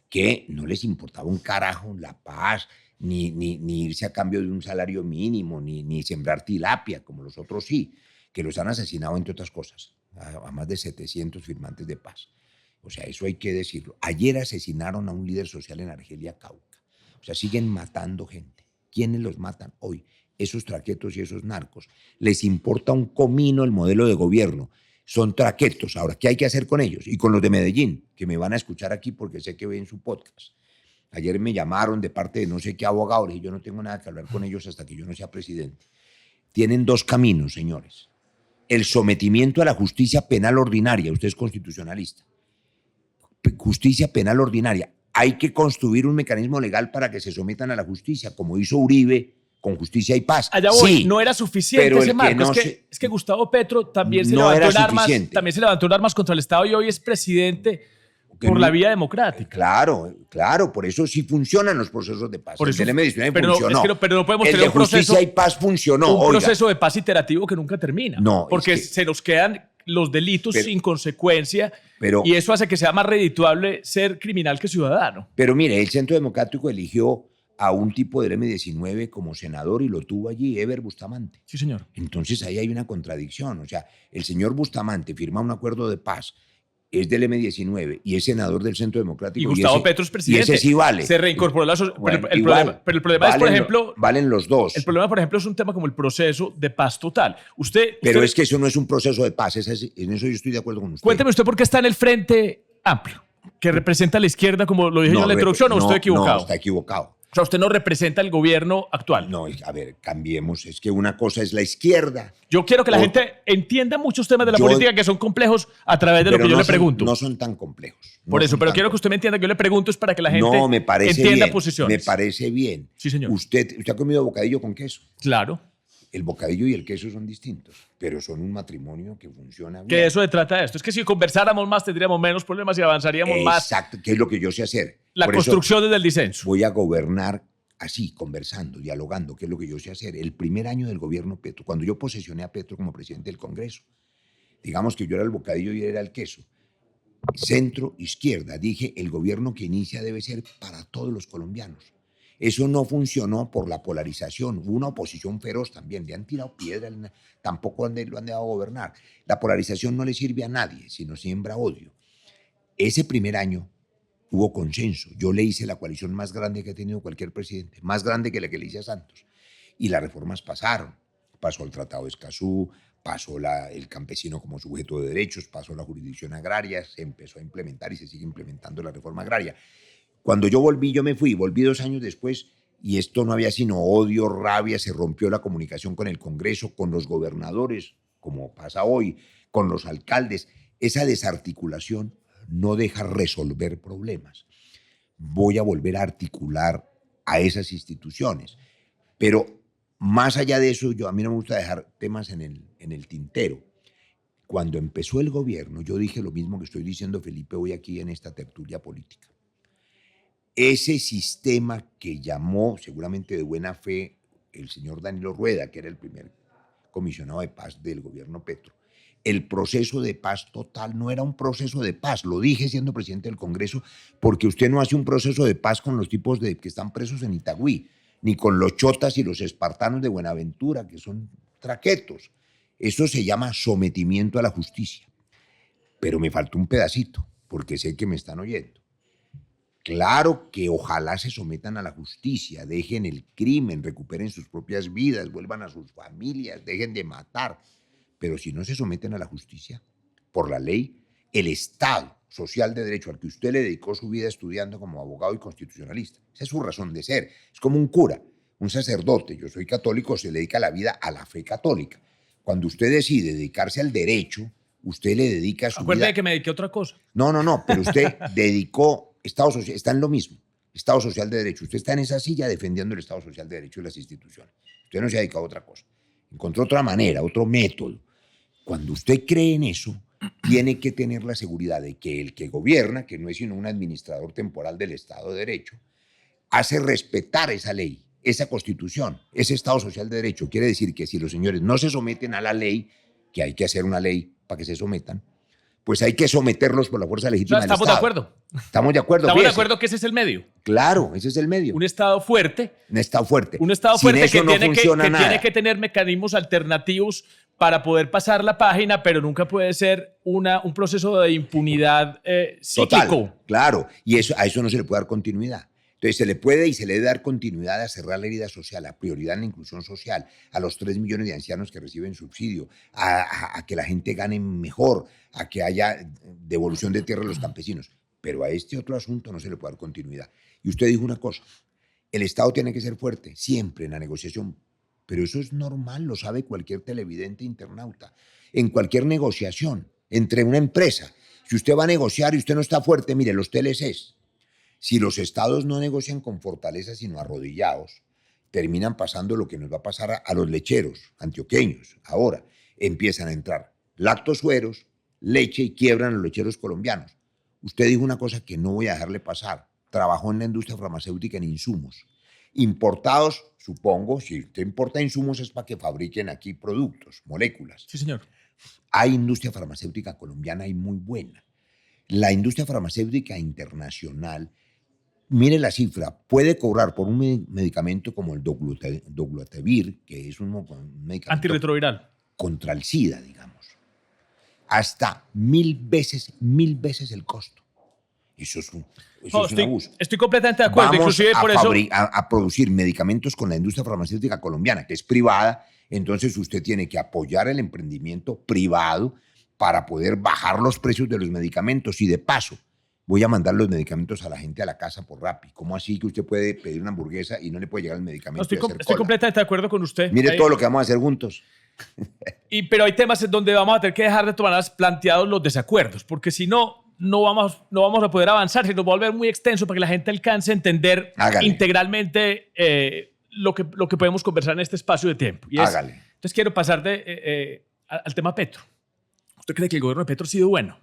que no les importaba un carajo la paz, ni irse a cambio de un salario mínimo, ni sembrar tilapia, como los otros sí, que los han asesinado, entre otras cosas, a más de 700 firmantes de paz. O sea, eso hay que decirlo. Ayer asesinaron a un líder social en Argelia, Cauca. O sea, siguen matando gente. ¿Quiénes los matan hoy? Esos traquetos y esos narcos. Les importa un comino el modelo de gobierno. Son traquetos. Ahora, ¿qué hay que hacer con ellos? Y con los de Medellín, que me van a escuchar aquí porque sé que ven su podcast. Ayer me llamaron de parte de no sé qué abogado y yo no tengo nada que hablar con ellos hasta que yo no sea presidente. Tienen 2 caminos, señores. El sometimiento a la justicia penal ordinaria. Usted es constitucionalista. Justicia penal ordinaria. Hay que construir un mecanismo legal para que se sometan a la justicia, como hizo Uribe con Justicia y Paz. Allá voy, sí, no era suficiente ese marco. Es que Gustavo Petro también se levantó en armas contra el Estado y hoy es presidente por la vía democrática. Claro, por eso sí funcionan los procesos de paz. Por eso, el de funcionó. Pero no podemos tener un proceso. Justicia y Paz funcionó. Un proceso de paz iterativo que nunca termina. No, porque se nos quedan los delitos sin consecuencia y eso hace que sea más redituable ser criminal que ciudadano. Pero mire, el Centro Democrático eligió a un tipo del M-19 como senador y lo tuvo allí, Eber Bustamante. Sí, señor. Entonces ahí hay una contradicción. O sea, el señor Bustamante firma un acuerdo de paz, es del M-19 y es senador del Centro Democrático. Y Gustavo Petro es presidente. Y ese sí vale. Se reincorporó la pero el problema es, por ejemplo... Valen los dos. El problema, por ejemplo, es un tema como el proceso de paz total. Pero es que eso no es un proceso de paz. En eso yo estoy de acuerdo con usted. Cuénteme usted por qué está en el Frente Amplio, que representa a la izquierda, como lo dije yo en la introducción, ¿o estoy equivocado? No, está equivocado. O sea, usted no representa el gobierno actual. No, a ver, cambiemos. Es que una cosa es la izquierda. Yo quiero que la gente entienda muchos temas de la política que son complejos a través de lo que yo le pregunto. No son tan complejos. Por eso, pero quiero que usted me entienda que yo le pregunto es para que la gente entienda posiciones. Me parece bien. Sí, señor. ¿Usted ha comido bocadillo con queso? Claro. El bocadillo y el queso son distintos, pero son un matrimonio que funciona bien. Que eso se trata de esto. Es que si conversáramos más tendríamos menos problemas y avanzaríamos más. Exacto, que es lo que yo sé hacer. La construcción desde el disenso. Voy a gobernar así, conversando, dialogando, que es lo que yo sé hacer. El primer año del gobierno Petro, cuando yo posesioné a Petro como presidente del Congreso, digamos que yo era el bocadillo y él era el queso. Centro, izquierda, dije, el gobierno que inicia debe ser para todos los colombianos. Eso no funcionó por la polarización. Hubo una oposición feroz también. Le han tirado piedra, tampoco lo han dejado gobernar. La polarización no le sirve a nadie, sino siembra odio. Ese primer año hubo consenso. Yo le hice la coalición más grande que ha tenido cualquier presidente, más grande que la que le hice a Santos. Y las reformas pasaron. Pasó el Tratado de Escazú, pasó el campesino como sujeto de derechos, pasó la jurisdicción agraria, se empezó a implementar y se sigue implementando la reforma agraria. Cuando yo volví 2 años después, y esto no había sino odio, rabia, se rompió la comunicación con el Congreso, con los gobernadores, como pasa hoy, con los alcaldes. Esa desarticulación no deja resolver problemas. Voy a volver a articular a esas instituciones. Pero más allá de eso, a mí no me gusta dejar temas en el tintero. Cuando empezó el gobierno, yo dije lo mismo que estoy diciendo, Felipe, hoy aquí en esta tertulia política. Ese sistema que llamó, seguramente de buena fe, el señor Danilo Rueda, que era el primer comisionado de paz del gobierno Petro, el proceso de paz total no era un proceso de paz, lo dije siendo presidente del Congreso, porque usted no hace un proceso de paz con los tipos que están presos en Itagüí, ni con los chotas y los espartanos de Buenaventura, que son traquetos. Eso se llama sometimiento a la justicia. Pero me faltó un pedacito, porque sé que me están oyendo. Claro que ojalá se sometan a la justicia, dejen el crimen, recuperen sus propias vidas, vuelvan a sus familias, dejen de matar. Pero si no se someten a la justicia, por la ley, el Estado social de derecho al que usted le dedicó su vida estudiando como abogado y constitucionalista, esa es su razón de ser. Es como un cura, un sacerdote. Yo soy católico, se le dedica la vida a la fe católica. Cuando usted decide dedicarse al derecho, usted le dedica su vida... Acuérdate que me dediqué a otra cosa. No, pero usted dedicó... Estado social, está en lo mismo, Estado social de derecho. Usted está en esa silla defendiendo el Estado social de derecho y las instituciones. Usted no se ha dedicado a otra cosa. Encontró otra manera, otro método. Cuando usted cree en eso, tiene que tener la seguridad de que el que gobierna, que no es sino un administrador temporal del Estado de Derecho, hace respetar esa ley, esa Constitución, ese Estado social de derecho. Quiere decir que si los señores no se someten a la ley, que hay que hacer una ley para que se sometan, pues hay que someterlos por la fuerza legítima del Estado. Estamos de acuerdo. Estamos de acuerdo. Estamos de acuerdo que ese es el medio. Claro, ese es el medio. Un Estado fuerte. Un Estado fuerte. Un Estado fuerte que tiene tiene que tener mecanismos alternativos para poder pasar la página, pero nunca puede ser un proceso de impunidad psíquico. Total, claro, y a eso no se le puede dar continuidad. Entonces se le puede y se le debe dar continuidad a cerrar la herida social, a prioridad en la inclusión social, a los 3 millones de ancianos que reciben subsidio, a que la gente gane mejor, a que haya devolución de tierra a los campesinos. Pero a este otro asunto no se le puede dar continuidad. Y usted dijo una cosa, el Estado tiene que ser fuerte, siempre en la negociación, pero eso es normal, lo sabe cualquier televidente internauta. En cualquier negociación entre una empresa, si usted va a negociar y usted no está fuerte, mire, los TLCs, si los estados no negocian con fortaleza, sino arrodillados, terminan pasando lo que nos va a pasar a los lecheros antioqueños. Ahora empiezan a entrar lactosueros, leche y quiebran los lecheros colombianos. Usted dijo una cosa que no voy a dejarle pasar. Trabajó en la industria farmacéutica en insumos. Importados, supongo, si usted importa insumos es para que fabriquen aquí productos, moléculas. Sí, señor. Hay industria farmacéutica colombiana y muy buena. La industria farmacéutica internacional, mire la cifra, puede cobrar por un medicamento como el Dolutegravir, que es un medicamento antirretroviral contra el SIDA, digamos, hasta 1000 veces el costo. Eso es un abuso. Estoy completamente de acuerdo. Vamos inclusive por eso a producir medicamentos con la industria farmacéutica colombiana, que es privada, entonces usted tiene que apoyar el emprendimiento privado para poder bajar los precios de los medicamentos y de paso voy a mandar los medicamentos a la gente a la casa por Rappi. ¿Cómo así que usted puede pedir una hamburguesa y no le puede llegar el medicamento? No, estoy completamente de acuerdo con usted. Mire todo lo que vamos a hacer juntos. Pero hay temas en donde vamos a tener que dejar de tomar planteados los desacuerdos, porque si no, no vamos a poder avanzar, se nos va a volver muy extenso para que la gente alcance a entender integralmente lo que podemos conversar en este espacio de tiempo. Hágale. Entonces quiero pasar al tema Petro. ¿Usted cree que el gobierno de Petro ha sido bueno?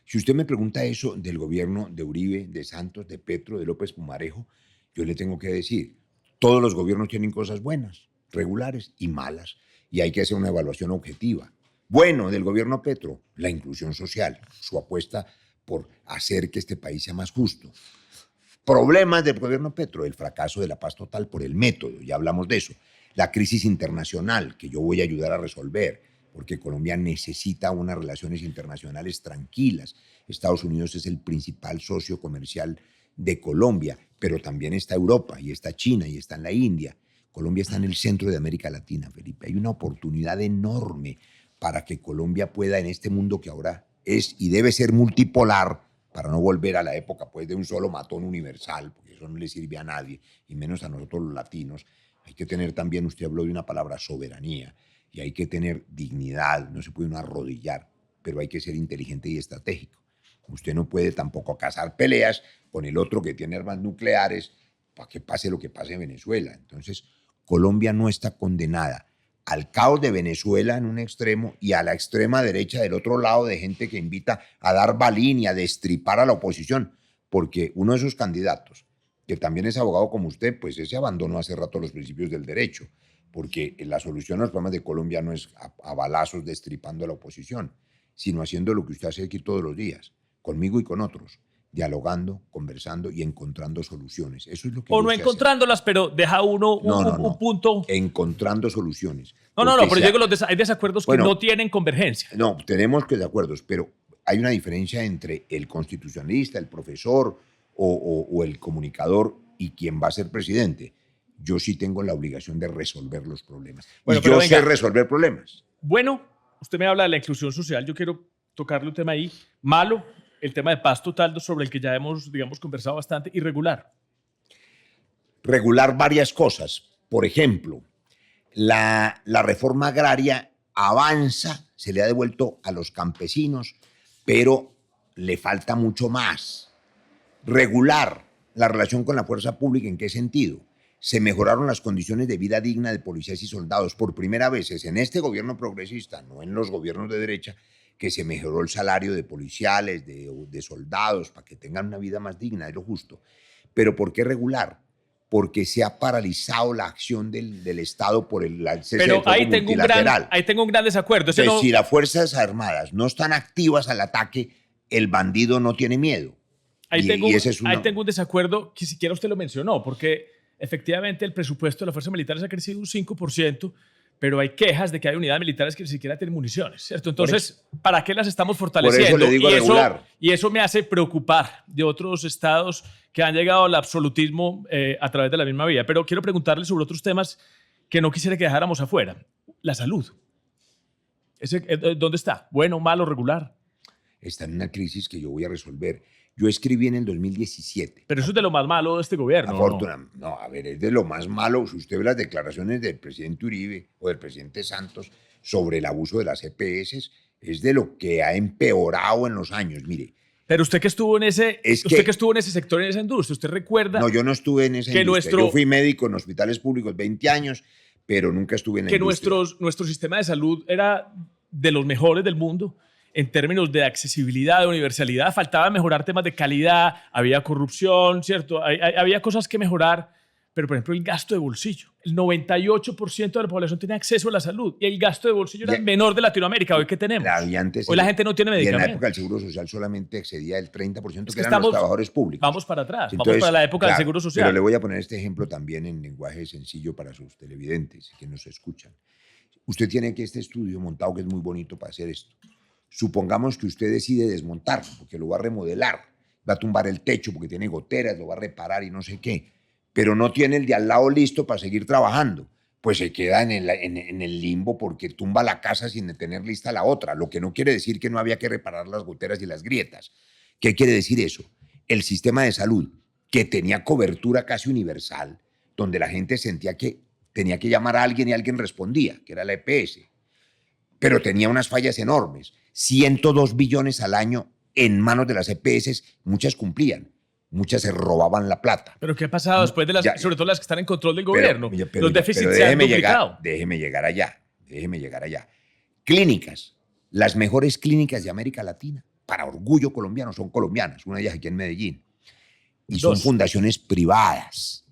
Si usted me pregunta eso del gobierno de Uribe, de Santos, de Petro, de López Pumarejo, yo le tengo que decir, todos los gobiernos tienen cosas buenas, regulares y malas, y hay que hacer una evaluación objetiva. Bueno, del gobierno Petro, la inclusión social, su apuesta por hacer que este país sea más justo. Problemas del gobierno Petro, el fracaso de la paz total por el método, ya hablamos de eso. La crisis internacional, que yo voy a ayudar a resolver, porque Colombia necesita unas relaciones internacionales tranquilas. Estados Unidos es el principal socio comercial de Colombia, pero también está Europa, y está China, y está en la India. Colombia está en el centro de América Latina, Felipe. Hay una oportunidad enorme para que Colombia pueda, en este mundo que ahora es y debe ser multipolar, para no volver a la época pues, de un solo matón universal, porque eso no le sirve a nadie, y menos a nosotros los latinos. Hay que tener también, usted habló de una palabra, soberanía, y hay que tener dignidad, no se puede uno arrodillar, pero hay que ser inteligente y estratégico. Usted no puede tampoco cazar peleas con el otro que tiene armas nucleares para que pase lo que pase en Venezuela. Entonces, Colombia no está condenada al caos de Venezuela en un extremo y a la extrema derecha del otro lado de gente que invita a dar balín y a destripar a la oposición, porque uno de esos candidatos, que también es abogado como usted, pues ese abandonó hace rato los principios del derecho, porque la solución a los problemas de Colombia no es a balazos destripando a la oposición, sino haciendo lo que usted hace aquí todos los días, conmigo y con otros, dialogando, conversando y encontrando soluciones. Eso es lo que o no encontrándolas, pero deja uno un punto. Encontrando soluciones. No, pero yo digo, hay desacuerdos que no tienen convergencia. No, tenemos que desacuerdos, pero hay una diferencia entre el constitucionalista, el profesor o el comunicador y quien va a ser presidente. Yo sí tengo la obligación de resolver los problemas. Bueno, y yo sé resolver problemas. Bueno, usted me habla de la inclusión social. Yo quiero tocarle un tema ahí. Malo, el tema de paz total, sobre el que ya hemos, digamos, conversado bastante. Irregular. Regular varias cosas. Por ejemplo, la reforma agraria avanza, se le ha devuelto a los campesinos, pero le falta mucho más. Regular la relación con la fuerza pública, ¿en qué sentido? Se mejoraron las condiciones de vida digna de policías y soldados. Por primera vez es en este gobierno progresista, no en los gobiernos de derecha, que se mejoró el salario de policiales, de soldados, para que tengan una vida más digna, es lo justo. ¿Pero por qué regular? Porque se ha paralizado la acción del Estado por el cese del fuego multilateral. Ahí tengo un gran desacuerdo. Entonces, si las Fuerzas Armadas no están activas al ataque, el bandido no tiene miedo. Ahí tengo un desacuerdo que siquiera usted lo mencionó, porque efectivamente el presupuesto de las fuerzas militares ha crecido un 5%, pero hay quejas de que hay unidades militares que ni siquiera tienen municiones, ¿cierto? Entonces, ¿para qué las estamos fortaleciendo? Por eso le digo regular. Y eso me hace preocupar de otros estados que han llegado al absolutismo a través de la misma vía. Pero quiero preguntarle sobre otros temas que no quisiera que dejáramos afuera. La salud. ¿Dónde está? ¿Bueno, malo, regular? Está en una crisis que yo voy a resolver. Yo escribí en el 2017. Pero eso es de lo más malo de este gobierno. Afortunadamente. No, a ver, es de lo más malo. Si usted ve las declaraciones del presidente Uribe o del presidente Santos sobre el abuso de las EPS, es de lo que ha empeorado en los años. Mire. Pero usted que estuvo en ese, que estuvo en ese sector, en esa industria, ¿usted recuerda? No, yo no estuve en esa industria. Yo fui médico en hospitales públicos 20 años, pero nunca estuve en la industria. Que nuestro sistema de salud era de los mejores del mundo. En términos de accesibilidad, de universalidad, faltaba mejorar temas de calidad, había corrupción, ¿cierto? Había cosas que mejorar, pero por ejemplo el gasto de bolsillo. El 98% de la población tiene acceso a la salud y el gasto de bolsillo era el menor de Latinoamérica. ¿Hoy qué tenemos? Hoy la gente no tiene medicamentos. Y en la época del Seguro Social solamente excedía el 30% que eran los trabajadores públicos. Vamos para atrás, entonces, vamos para la época del Seguro Social. Pero le voy a poner este ejemplo también en lenguaje sencillo para sus televidentes que nos escuchan. Usted tiene aquí este estudio montado que es muy bonito para hacer esto. Supongamos que usted decide desmontarlo porque lo va a remodelar, va a tumbar el techo porque tiene goteras, lo va a reparar y no sé qué, pero no tiene el de al lado listo para seguir trabajando, pues se queda en el limbo porque tumba la casa sin tener lista la otra, lo que no quiere decir que no había que reparar las goteras y las grietas. ¿Qué quiere decir eso? el sistema de salud, que tenía cobertura casi universal, donde la gente sentía que tenía que llamar a alguien y alguien respondía, que era la EPS, pero tenía unas fallas enormes. 102 billones al año en manos de las EPS, muchas cumplían, muchas se robaban la plata. ¿Pero qué ha pasado después de las, sobre todo las que están en control del gobierno? Los déficits se han duplicado. Déjeme llegar allá. Clínicas, las mejores clínicas de América Latina, para orgullo colombiano, son colombianas, una de ellas aquí en Medellín. Y son fundaciones privadas.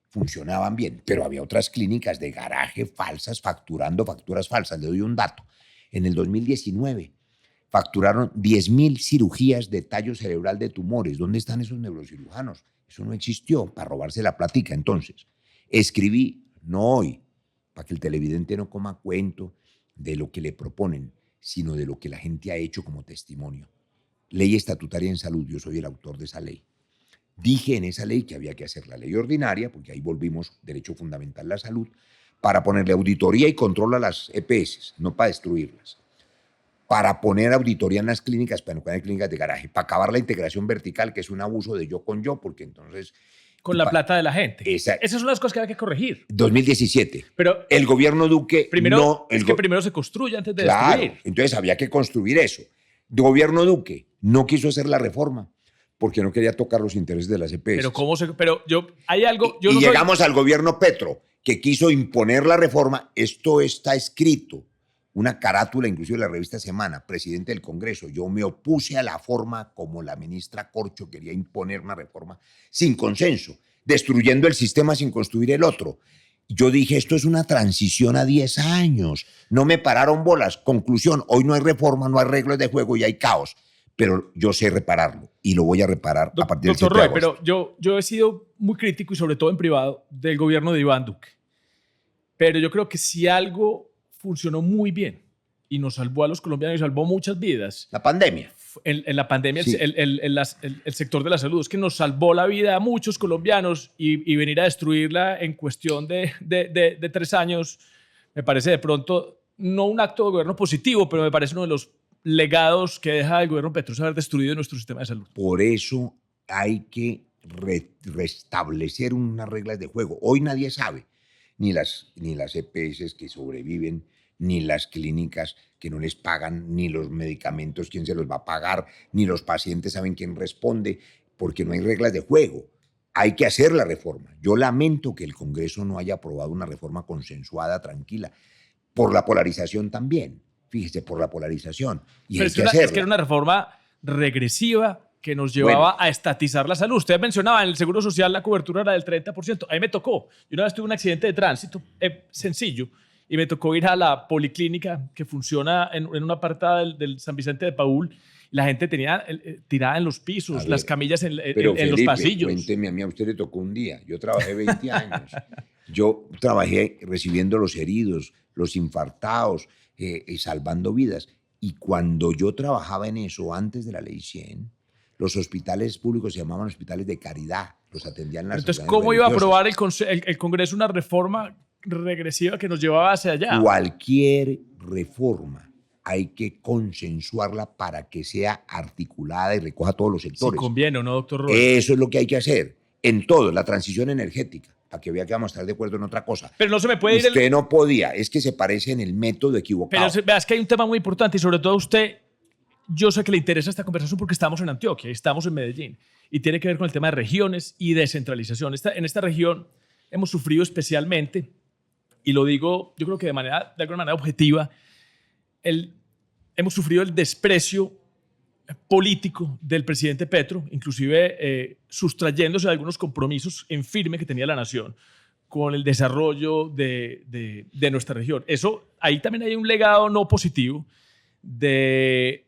Funcionaban bien, pero había otras clínicas de garaje falsas, facturando facturas falsas. Le doy un dato. En el 2019 facturaron 10.000 cirugías de tallo cerebral de tumores. ¿Dónde están esos neurocirujanos? Eso no existió para robarse la platica. Entonces, escribí, no hoy, para que el televidente no coma cuento de lo que le proponen, sino de lo que la gente ha hecho como testimonio. Ley estatutaria en salud, yo soy el autor de esa ley. Dije en esa ley que había que hacer la ley ordinaria, porque ahí volvimos derecho fundamental a la salud, para ponerle auditoría y control a las EPS, no para destruirlas. Para poner auditoría en las clínicas, para no poner clínicas de garaje, para acabar la integración vertical, que es un abuso de yo con yo, porque entonces... Con la plata de la gente. Esas son las cosas que hay que corregir. 2017. Pero el gobierno Duque primero, primero se construye antes de destruir. Entonces había que construir eso. El gobierno Duque no quiso hacer la reforma porque no quería tocar los intereses de las EPS. Hay algo... Llegamos al gobierno Petro, que quiso imponer la reforma. Esto está escrito, una carátula inclusive de la revista Semana, presidente del Congreso. Yo me opuse a la forma como la ministra Corcho quería imponer una reforma sin consenso, destruyendo el sistema sin construir el otro. Yo dije, esto es una transición a 10 años. No me pararon bolas. Conclusión, hoy no hay reforma, no hay reglas de juego y hay caos. Pero yo sé repararlo y lo voy a reparar a partir del 7 de agosto. Doctor Roy, pero yo he sido muy crítico y sobre todo en privado del gobierno de Iván Duque. Pero yo creo que si algo funcionó muy bien y nos salvó a los colombianos y salvó muchas vidas. La pandemia. En la pandemia, sí. el sector de la salud es que nos salvó la vida a muchos colombianos y venir a destruirla en cuestión de 3 años me parece de pronto no un acto de gobierno positivo, pero me parece uno de los legados que deja el gobierno Petro haber destruido nuestro sistema de salud. Por eso hay que restablecer unas reglas de juego. Hoy nadie sabe, ni las EPS que sobreviven, ni las clínicas que no les pagan, ni los medicamentos quién se los va a pagar, ni los pacientes saben quién responde, porque no hay reglas de juego. Hay que hacer la reforma. Yo lamento que el Congreso no haya aprobado una reforma consensuada, tranquila, por la polarización también. Fíjese, por la polarización. Y pero es que era una reforma regresiva que nos llevaba a estatizar la salud. Usted mencionaba en el Seguro Social la cobertura era del 30%. A mí me tocó. Yo una vez tuve un accidente de tránsito sencillo y me tocó ir a la policlínica que funciona en una apartada del San Vicente de Paúl. La gente tenía tirada en los pisos, las camillas en Felipe, los pasillos. Cuénteme, a usted le tocó un día. Yo trabajé 20 años. Yo trabajé recibiendo los heridos, los infartados, salvando vidas. Y cuando yo trabajaba en eso, antes de la Ley 100, los hospitales públicos se llamaban hospitales de caridad. Los atendían las Entonces, ¿cómo iba a aprobar el Congreso una reforma regresiva que nos llevaba hacia allá? Cualquier reforma hay que consensuarla para que sea articulada y recoja todos los sectores. Si conviene o no, doctor Roy. Eso es lo que hay que hacer. En todo, la transición energética, para que vea que vamos a estar de acuerdo en otra cosa. Pero no se me puede Usted no podía, es que se parece en el método equivocado. Pero veas que hay un tema muy importante y sobre todo a usted, yo sé que le interesa esta conversación porque estamos en Antioquia, estamos en Medellín y tiene que ver con el tema de regiones y descentralización. En esta región hemos sufrido especialmente, y lo digo yo creo que de alguna manera objetiva, hemos sufrido el desprecio político del presidente Petro, inclusive sustrayéndose de algunos compromisos en firme que tenía la nación con el desarrollo de nuestra región. Ahí también hay un legado no positivo de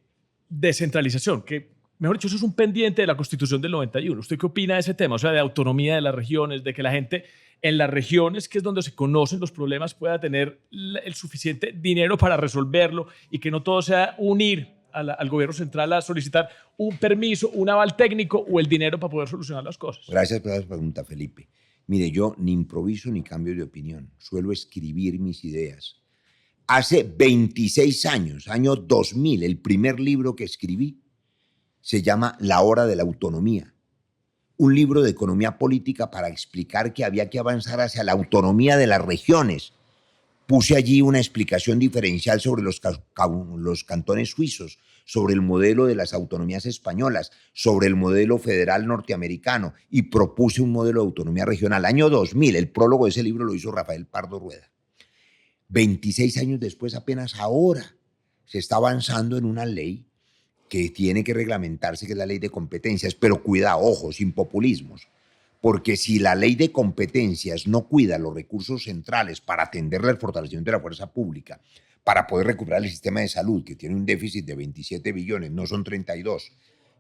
descentralización, que, mejor dicho, eso es un pendiente de la Constitución del 91. ¿Usted qué opina de ese tema? O sea, de autonomía de las regiones, de que la gente en las regiones, que es donde se conocen los problemas, pueda tener el suficiente dinero para resolverlo y que no todo sea unir al gobierno central a solicitar un permiso, un aval técnico o el dinero para poder solucionar las cosas. Gracias por esa pregunta, Felipe. Mire, yo ni improviso ni cambio de opinión. Suelo escribir mis ideas. Hace 26 años, año 2000, el primer libro que escribí se llama La Hora de la Autonomía. un libro de economía política para explicar que había que avanzar hacia la autonomía de las regiones. Puse allí una explicación diferencial sobre los cantones suizos, sobre el modelo de las autonomías españolas, sobre el modelo federal norteamericano y propuse un modelo de autonomía regional. Año 2000, el prólogo de ese libro lo hizo Rafael Pardo Rueda. 26 años después, apenas ahora, se está avanzando en una ley que tiene que reglamentarse, que es la ley de competencias, pero cuidado, ojo, sin populismos, porque si la ley de competencias no cuida los recursos centrales para atenderle al fortalecimiento de la fuerza pública, para poder recuperar el sistema de salud, que tiene un déficit de 27 billones, no son 32,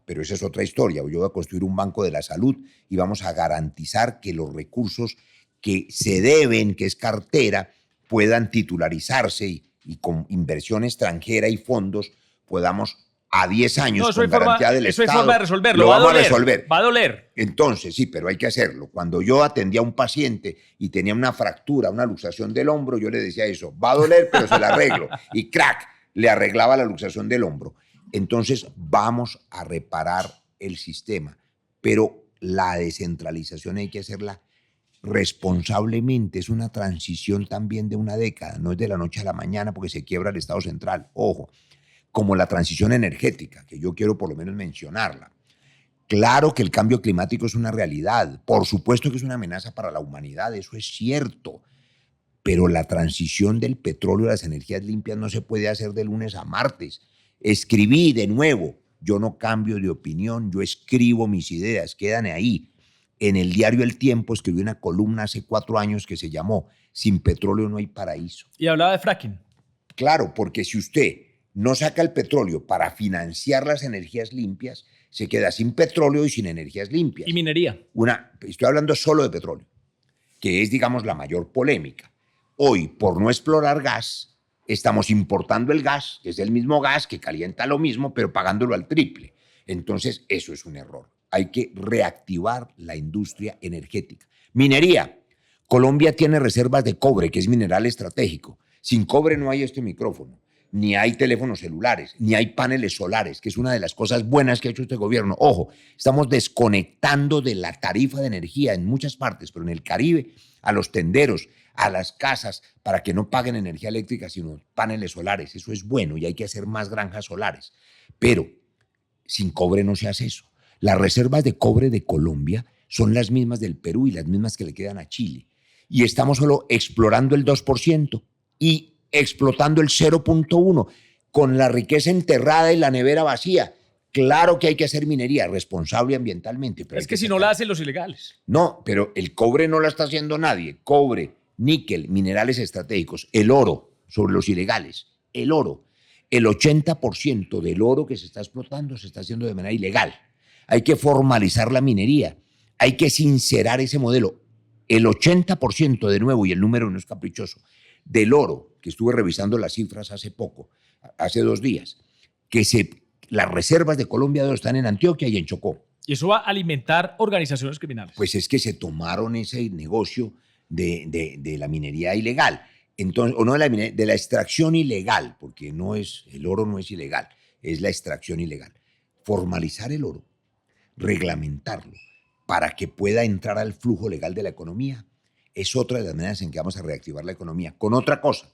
pero esa es otra historia. Yo voy a construir un banco de la salud y vamos a garantizar que los recursos que se deben, que es cartera, puedan titularizarse y con inversión extranjera y fondos podamos a 10 años con garantía del Estado. Eso es forma de resolverlo. Lo vamos a resolver. Va a doler. Entonces, sí, pero hay que hacerlo. Cuando yo atendía a un paciente y tenía una fractura, una luxación del hombro, yo le decía eso, va a doler, pero se la arreglo. Y crack, le arreglaba la luxación del hombro. Entonces, vamos a reparar el sistema. Pero la descentralización hay que hacerla responsablemente. Es una transición también de una década. No es de la noche a la mañana porque se quiebra el Estado central. Ojo. Como la transición energética, que yo quiero por lo menos mencionarla. Claro que el cambio climático es una realidad, por supuesto que es una amenaza para la humanidad, eso es cierto, pero la transición del petróleo a las energías limpias no se puede hacer de lunes a martes. Escribí de nuevo, yo no cambio de opinión, yo escribo mis ideas, quedan ahí. En el diario El Tiempo escribí una columna hace 4 años que se llamó Sin petróleo no hay paraíso. Y hablaba de fracking. Claro, porque si usted no saca el petróleo para financiar las energías limpias, se queda sin petróleo y sin energías limpias. Y minería. Estoy hablando solo de petróleo, que es, digamos, la mayor polémica. Hoy, por no explorar gas, estamos importando el gas, que es el mismo gas que calienta lo mismo, pero pagándolo al triple. Entonces, eso es un error. Hay que reactivar la industria energética. Minería. Colombia tiene reservas de cobre, que es mineral estratégico. Sin cobre no hay este micrófono, ni hay teléfonos celulares, ni hay paneles solares, que es una de las cosas buenas que ha hecho este gobierno. Ojo, estamos desconectando de la tarifa de energía en muchas partes, pero en el Caribe, a los tenderos, a las casas, para que no paguen energía eléctrica, sino paneles solares. Eso es bueno y hay que hacer más granjas solares. Pero sin cobre no se hace eso. Las reservas de cobre de Colombia son las mismas del Perú y las mismas que le quedan a Chile. Y estamos solo explorando el 2% y explotando el 0.1%, con la riqueza enterrada y la nevera vacía. Claro que hay que hacer minería responsable ambientalmente. Pero es que si no la hacen los ilegales. No, pero el cobre no la está haciendo nadie. Cobre, níquel, minerales estratégicos, el oro sobre los ilegales. El oro. El 80% del oro que se está explotando se está haciendo de manera ilegal. Hay que formalizar la minería. Hay que sincerar ese modelo. El 80% de nuevo, y el número no es caprichoso, del oro, que estuve revisando las cifras hace poco, hace 2 días, las reservas de Colombia de oro están en Antioquia y en Chocó. Y eso va a alimentar organizaciones criminales. Pues es que se tomaron ese negocio de la minería ilegal. Entonces, o no de la extracción ilegal, porque el oro no es ilegal, es la extracción ilegal. Formalizar el oro, reglamentarlo, para que pueda entrar al flujo legal de la economía, es otra de las maneras en que vamos a reactivar la economía. Con otra cosa,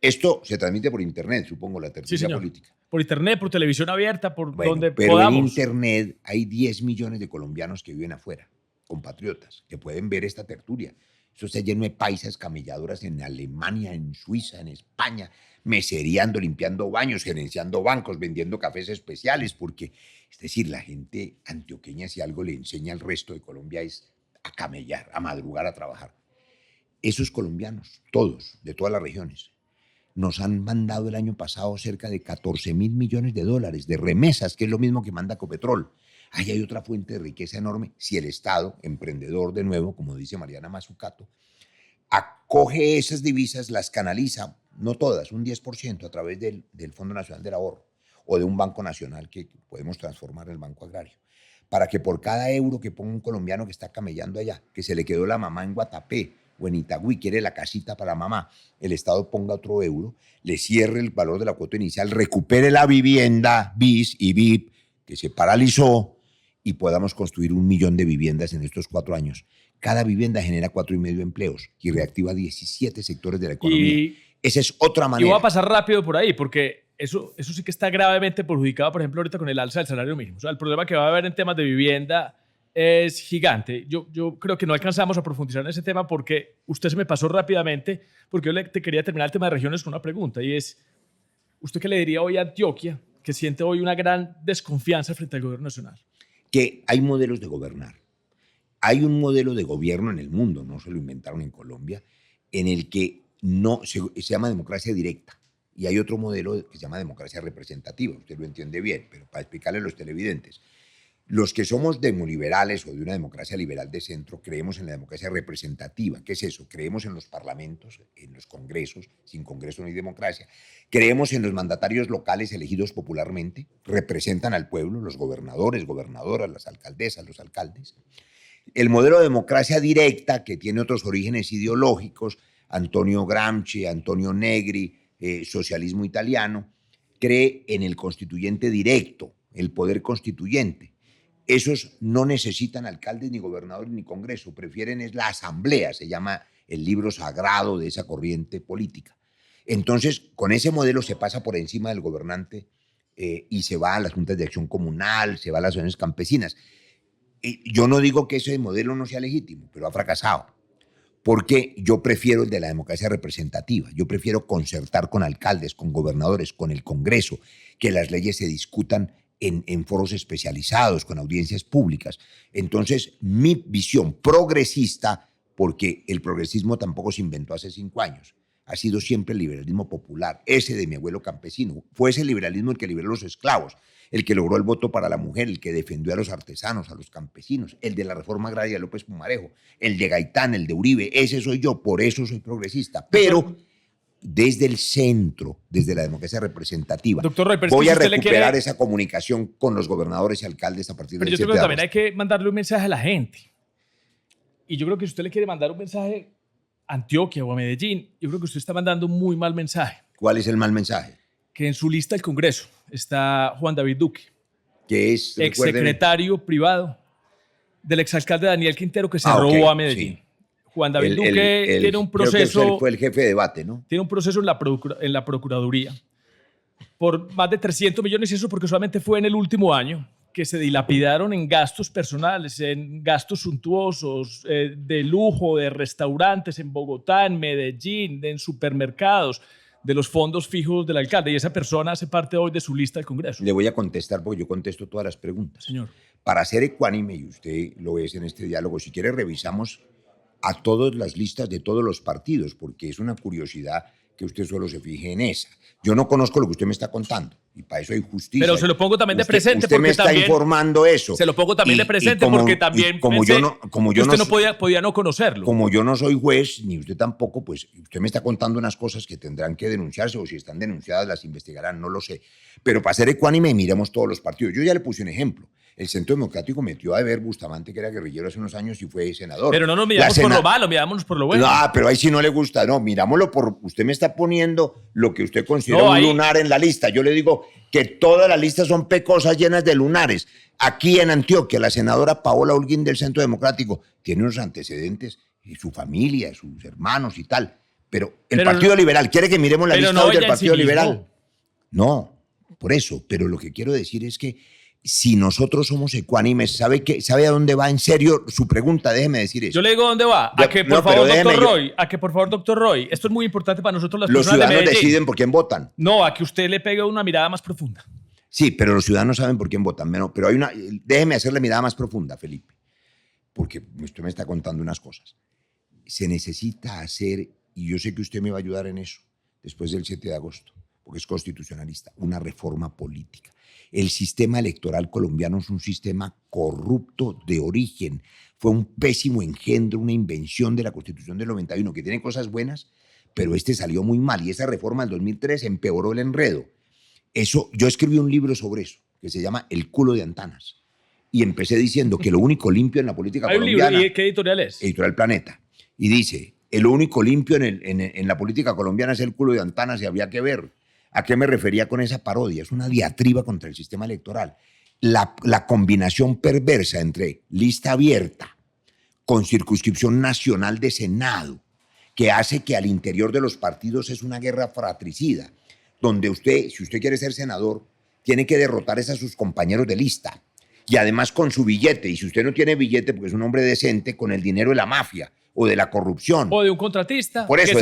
esto se transmite por internet, supongo, la tertulia política. Por internet, por televisión abierta, por donde pero podamos. En internet hay 10 millones de colombianos que viven afuera, compatriotas, que pueden ver esta tertulia. Eso está lleno de paisas camelladoras en Alemania, en Suiza, en España, mesereando, limpiando baños, gerenciando bancos, vendiendo cafés especiales, porque, es decir, la gente antioqueña, si algo le enseña al resto de Colombia, es a camellar, a madrugar, a trabajar. Esos colombianos, todos, de todas las regiones, nos han mandado el año pasado cerca de 14.000 millones de dólares de remesas, que es lo mismo que manda Ecopetrol. Ahí hay otra fuente de riqueza enorme. Si el Estado, emprendedor de nuevo, como dice Mariana Mazzucato, acoge esas divisas, las canaliza, no todas, un 10% a través del Fondo Nacional del Ahorro o de un banco nacional que podemos transformar en el Banco Agrario, para que por cada euro que ponga un colombiano que está camellando allá, que se le quedó la mamá en Guatapé o en Itagüí, quiere la casita para mamá, el Estado ponga otro euro, le cierre el valor de la cuota inicial, recupere la vivienda BIS y BIP que se paralizó y podamos construir 1 millón de viviendas en estos 4 años. Cada vivienda genera 4,5 empleos y reactiva 17 sectores de la economía. Esa es otra manera. Y voy a pasar rápido por ahí, porque eso sí que está gravemente perjudicado, por ejemplo, ahorita con el alza del salario mínimo. O sea, el problema que va a haber en temas de vivienda es gigante. Yo creo que no alcanzamos a profundizar en ese tema porque usted se me pasó rápidamente, porque yo te quería terminar el tema de regiones con una pregunta, y es, ¿usted qué le diría hoy a Antioquia, que siente hoy una gran desconfianza frente al gobierno nacional? Que hay modelos de gobernar. Hay un modelo de gobierno en el mundo, no se lo inventaron en Colombia, en el que no se llama democracia directa. Y hay otro modelo que se llama democracia representativa. Usted lo entiende bien, pero para explicarle a los televidentes. Los que somos demoliberales o de una democracia liberal de centro creemos en la democracia representativa. ¿Qué es eso? Creemos en los parlamentos, en los congresos. Sin congreso no hay democracia. Creemos en los mandatarios locales elegidos popularmente. Representan al pueblo, los gobernadores, gobernadoras, las alcaldesas, los alcaldes. El modelo de democracia directa, que tiene otros orígenes ideológicos, Antonio Gramsci, Antonio Negri, socialismo italiano, cree en el constituyente directo, el poder constituyente. Esos no necesitan alcaldes, ni gobernadores, ni congreso. Prefieren es la asamblea, se llama el libro sagrado de esa corriente política. Entonces, con ese modelo se pasa por encima del gobernante y se va a las juntas de acción comunal, se va a las asociaciones campesinas. Yo no digo que ese modelo no sea legítimo, pero ha fracasado. Porque yo prefiero el de la democracia representativa. Yo prefiero concertar con alcaldes, con gobernadores, con el Congreso, que las leyes se discutan en foros especializados, con audiencias públicas. Entonces, mi visión progresista, porque el progresismo tampoco se inventó hace 5 años, ha sido siempre el liberalismo popular, ese de mi abuelo campesino. Fue ese liberalismo el que liberó a los esclavos, el que logró el voto para la mujer, el que defendió a los artesanos, a los campesinos, el de la reforma agraria de López Pumarejo, el de Gaitán, el de Uribe. Ese soy yo, por eso soy progresista. Pero desde el centro, desde la democracia representativa, Doctor Roy, voy a recuperar esa comunicación con los gobernadores y alcaldes a partir del 7 de agosto. Pero yo creo que también hay que mandarle un mensaje a la gente. Y yo creo que si usted le quiere mandar un mensaje a Antioquia o a Medellín, yo creo que usted está mandando un muy mal mensaje. ¿Cuál es el mal mensaje? Que en su lista del Congreso está Juan David Duque, que es exsecretario privado del exalcalde Daniel Quintero, que se robó a Medellín. Sí. Juan David Duque tiene un proceso. Creo que él fue el jefe de debate, ¿no? Tiene un proceso en la Procuraduría por más de 300 millones, y eso porque solamente fue en el último año, que se dilapidaron en gastos personales, en gastos suntuosos, de lujo, de restaurantes en Bogotá, en Medellín, en supermercados, de los fondos fijos del alcalde. Y esa persona hace parte hoy de su lista del Congreso. Le voy a contestar porque yo contesto todas las preguntas. Señor. Para ser ecuánime, y usted lo es en este diálogo, si quiere revisamos a todas las listas de todos los partidos, porque es una curiosidad que usted solo se fije en esa. Yo no conozco lo que usted me está contando y para eso hay justicia. Pero se lo pongo también de presente. Usted me está informando eso. Se lo pongo también de presente porque también usted no podía no conocerlo. Como yo no soy juez, ni usted tampoco, pues usted me está contando unas cosas que tendrán que denunciarse, o si están denunciadas las investigarán, no lo sé. Pero para ser ecuánime, miremos todos los partidos. Yo ya le puse un ejemplo. El Centro Democrático metió a Eber Bustamante, que era guerrillero hace unos años y fue senador. Pero no nos miramos por lo malo, mirámonos por lo bueno. No, pero ahí sí no le gusta. No, mirámoslo por... Usted me está poniendo lo que usted considera un lunar en la lista. Yo le digo que todas las listas son pecosas llenas de lunares. Aquí en Antioquia, la senadora Paola Holguín del Centro Democrático tiene unos antecedentes, y su familia, sus hermanos y tal. Pero el Partido Liberal, ¿quiere que miremos la lista hoy del Partido Liberal? No, por eso. Pero lo que quiero decir es que si nosotros somos ecuánimes, ¿sabe a dónde va en serio su pregunta? Déjeme decir eso. Yo le digo dónde va. A que por favor, doctor Roy, esto es muy importante para nosotros las personas de Medellín. Los ciudadanos deciden por quién votan. No, a que usted le pegue una mirada más profunda. Sí, pero los ciudadanos saben por quién votan. Pero déjeme hacerle mirada más profunda, Felipe, porque usted me está contando unas cosas. Se necesita hacer, y yo sé que usted me va a ayudar en eso, después del 7 de agosto, porque es constitucionalista, una reforma política. El sistema electoral colombiano es un sistema corrupto de origen. Fue un pésimo engendro, una invención de la Constitución del 91, que tiene cosas buenas, pero salió muy mal. Y esa reforma del 2003 empeoró el enredo. Yo escribí un libro sobre eso, que se llama El culo de Antanas. Y empecé diciendo que lo único limpio en la política colombiana... ¿Hay un libro? ¿Y qué editorial es? Editorial Planeta. Y dice, lo único limpio en la política colombiana es el culo de Antanas, y había que ver. ¿A qué me refería con esa parodia? Es una diatriba contra el sistema electoral. la combinación perversa entre lista abierta con circunscripción nacional de Senado, que hace que al interior de los partidos es una guerra fratricida, donde usted, si usted quiere ser senador, tiene que derrotar a sus compañeros de lista. Y además con su billete. Y si usted no tiene billete, porque es un hombre decente, con el dinero de la mafia o de la corrupción. O de un contratista por eso, que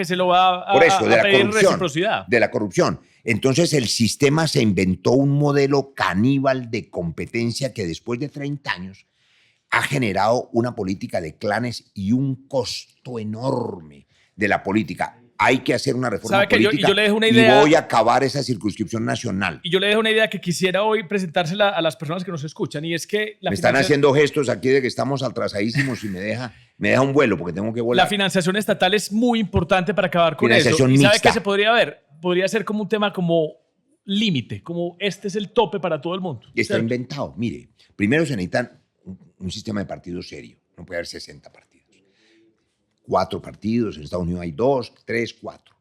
se lo va a pedir reciprocidad. De la corrupción. Entonces el sistema se inventó un modelo caníbal de competencia que después de 30 años ha generado una política de clanes y un costo enorme de la política. Hay que hacer una reforma política yo le dejo una idea, y voy a acabar esa circunscripción nacional. Y yo le dejo una idea que quisiera hoy presentársela a las personas que nos escuchan, y es que... Me están haciendo gestos aquí de que estamos atrasadísimos y me deja un vuelo porque tengo que volar. La financiación estatal es muy importante para acabar con eso. ¿Y sabe qué se podría ver? Podría ser como un tema como límite, como este es el tope para todo el mundo. Y está inventado. Mire, primero se necesita un sistema de partidos serio. No puede haber 60 partidos. 4 partidos, en Estados Unidos hay 2, 3, 4.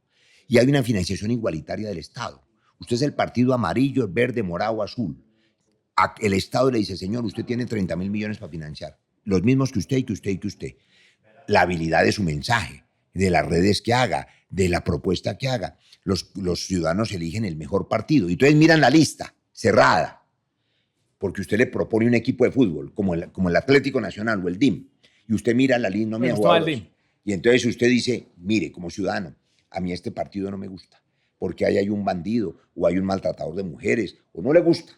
Y hay una financiación igualitaria del Estado. Usted es el partido amarillo, verde, morado, azul. El Estado le dice, señor, usted tiene 30.000 millones para financiar. Los mismos que usted y que usted y que usted. La habilidad de su mensaje, de las redes que haga, de la propuesta que haga. Los ciudadanos eligen el mejor partido. Y entonces miran la lista cerrada. Porque usted le propone un equipo de fútbol, como el Atlético Nacional o el DIM. Y usted mira la lista, no me ha jugado. Y entonces usted dice, mire, como ciudadano, a mí este partido no me gusta, porque ahí hay un bandido, o hay un maltratador de mujeres, o no le gusta.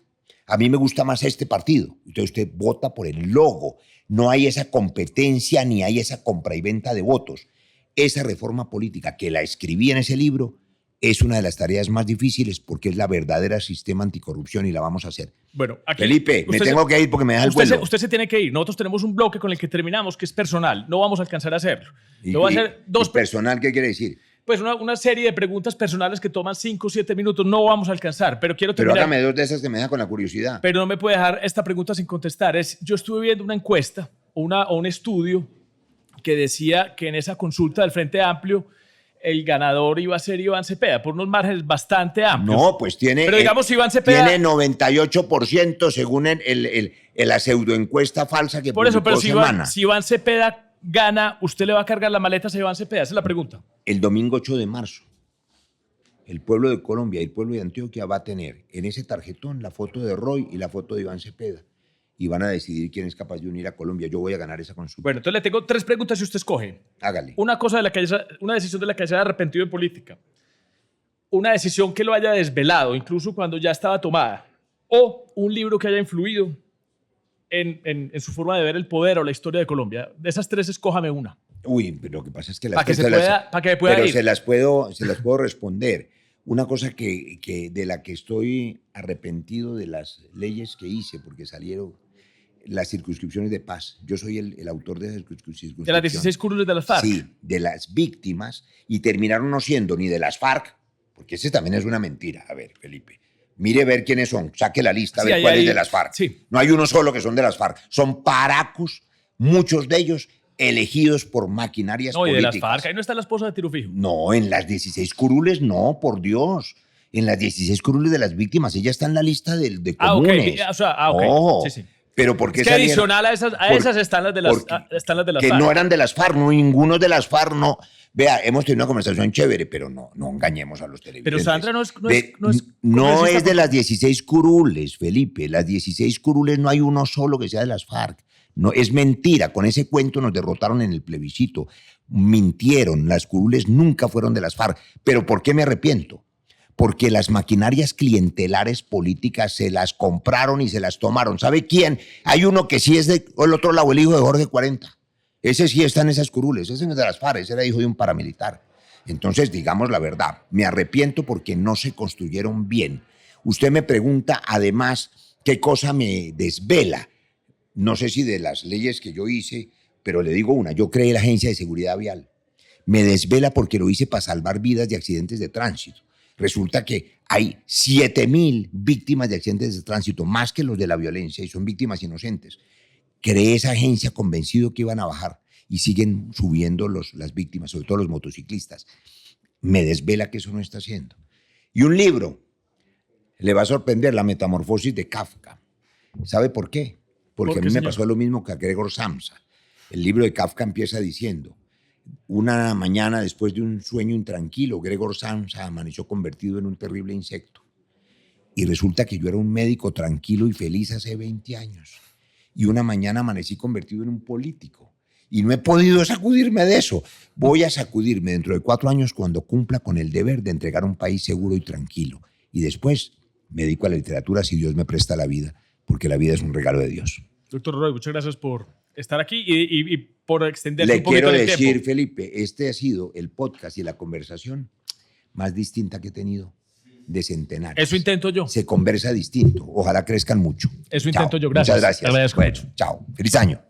A mí me gusta más este partido. Entonces usted vota por el logo. No hay esa competencia ni hay esa compra y venta de votos. Esa reforma política que la escribí en ese libro es una de las tareas más difíciles porque es la verdadera sistema anticorrupción y la vamos a hacer. Bueno, aquí, Felipe, me tengo que ir porque me da el vuelo. Usted se tiene que ir. Nosotros tenemos un bloque con el que terminamos que es personal. No vamos a alcanzar a hacerlo. ¿Personal qué quiere decir? Pues una serie de preguntas personales que toman 5 o 7 minutos. No vamos a alcanzar, pero quiero terminar. Pero hágame 2 de esas que me dejan con la curiosidad. Pero no me puede dejar esta pregunta sin contestar. Yo estuve viendo una encuesta o un estudio que decía que en esa consulta del Frente Amplio el ganador iba a ser Iván Cepeda, por unos márgenes bastante amplios. No, pues tiene... Pero digamos, Iván Cepeda... Tiene 98% según la pseudoencuesta falsa que por eso, publicó Semana. Si Iván Cepeda gana, ¿usted le va a cargar las maletas a Iván Cepeda? Esa es la pregunta. El domingo 8 de marzo, el pueblo de Colombia y el pueblo de Antioquia va a tener en ese tarjetón la foto de Roy y la foto de Iván Cepeda. Y van a decidir quién es capaz de unir a Colombia. Yo voy a ganar esa consulta. Bueno, entonces le tengo 3 preguntas y usted escoge. Hágale. Una decisión de la que se haya arrepentido en política. Una decisión que lo haya desvelado, incluso cuando ya estaba tomada. O un libro que haya influido en su forma de ver el poder o la historia de Colombia. De esas 3, escójame una. Pero lo que pasa es que para que me pueda ir. Se las puedo responder. Una cosa de la que estoy arrepentido de las leyes que hice, porque salieron las circunscripciones de paz. Yo soy el autor de esas circunscripciones. ¿De las 16 curules de las FARC? Sí, de las víctimas, y terminaron no siendo ni de las FARC, porque ese también es una mentira. A ver, Felipe, mire ver quiénes son, saque la lista, a ver cuál es de las FARC. Sí. No hay uno solo que son de las FARC, son paracos, muchos de ellos elegidos por maquinarias políticas. No, y de las FARC, ahí no está la esposa de Tiro Fijo. No, en las 16 curules no, por Dios. En las 16 curules de las víctimas, ella está en la lista de comunes. Ok. No, sí, sí. Pero ¿por qué es que adicional a esas están las de las que FARC. No eran de las FARC, no, ninguno de las FARC, no. Vea, hemos tenido una conversación chévere, pero no engañemos a los televidentes. Pero Sandra no es de las 16 curules, Felipe. Las 16 curules no hay uno solo que sea de las FARC. No, es mentira, con ese cuento nos derrotaron en el plebiscito. Mintieron, las curules nunca fueron de las FARC. ¿Pero por qué me arrepiento? Porque las maquinarias clientelares políticas se las compraron y se las tomaron. ¿Sabe quién? Hay uno que sí es del otro lado, el hijo de Jorge 40. Ese sí está en esas curules, ese no es de las FARC, ese era hijo de un paramilitar. Entonces, digamos la verdad, me arrepiento porque no se construyeron bien. Usted me pregunta, además, qué cosa me desvela. No sé si de las leyes que yo hice, pero le digo una, yo creé la Agencia de Seguridad Vial. Me desvela porque lo hice para salvar vidas de accidentes de tránsito. Resulta que hay 7.000 víctimas de accidentes de tránsito, más que los de la violencia, y son víctimas inocentes. Creé esa agencia convencido que iban a bajar y siguen subiendo las víctimas, sobre todo los motociclistas. Me desvela que eso no está haciendo. Y un libro, le va a sorprender, La Metamorfosis de Kafka. ¿Sabe por qué? Porque a mí me pasó lo mismo que a Gregor Samsa. El libro de Kafka empieza diciendo: una mañana después de un sueño intranquilo, Gregor Samsa amaneció convertido en un terrible insecto. Y resulta que yo era un médico tranquilo y feliz hace 20 años. Y una mañana amanecí convertido en un político. Y no he podido sacudirme de eso. Voy a sacudirme dentro de 4 años cuando cumpla con el deber de entregar un país seguro y tranquilo. Y después me dedico a la literatura si Dios me presta la vida, porque la vida es un regalo de Dios. Doctor Roy, muchas gracias por estar aquí y por extenderse un poquito Le quiero el decir, tiempo. Felipe, este ha sido el podcast y la conversación más distinta que he tenido de centenarios. Eso intento yo. Se conversa distinto. Ojalá crezcan mucho. Eso intento yo. Gracias. Muchas gracias. Te agradezco mucho. Chao. Feliz año.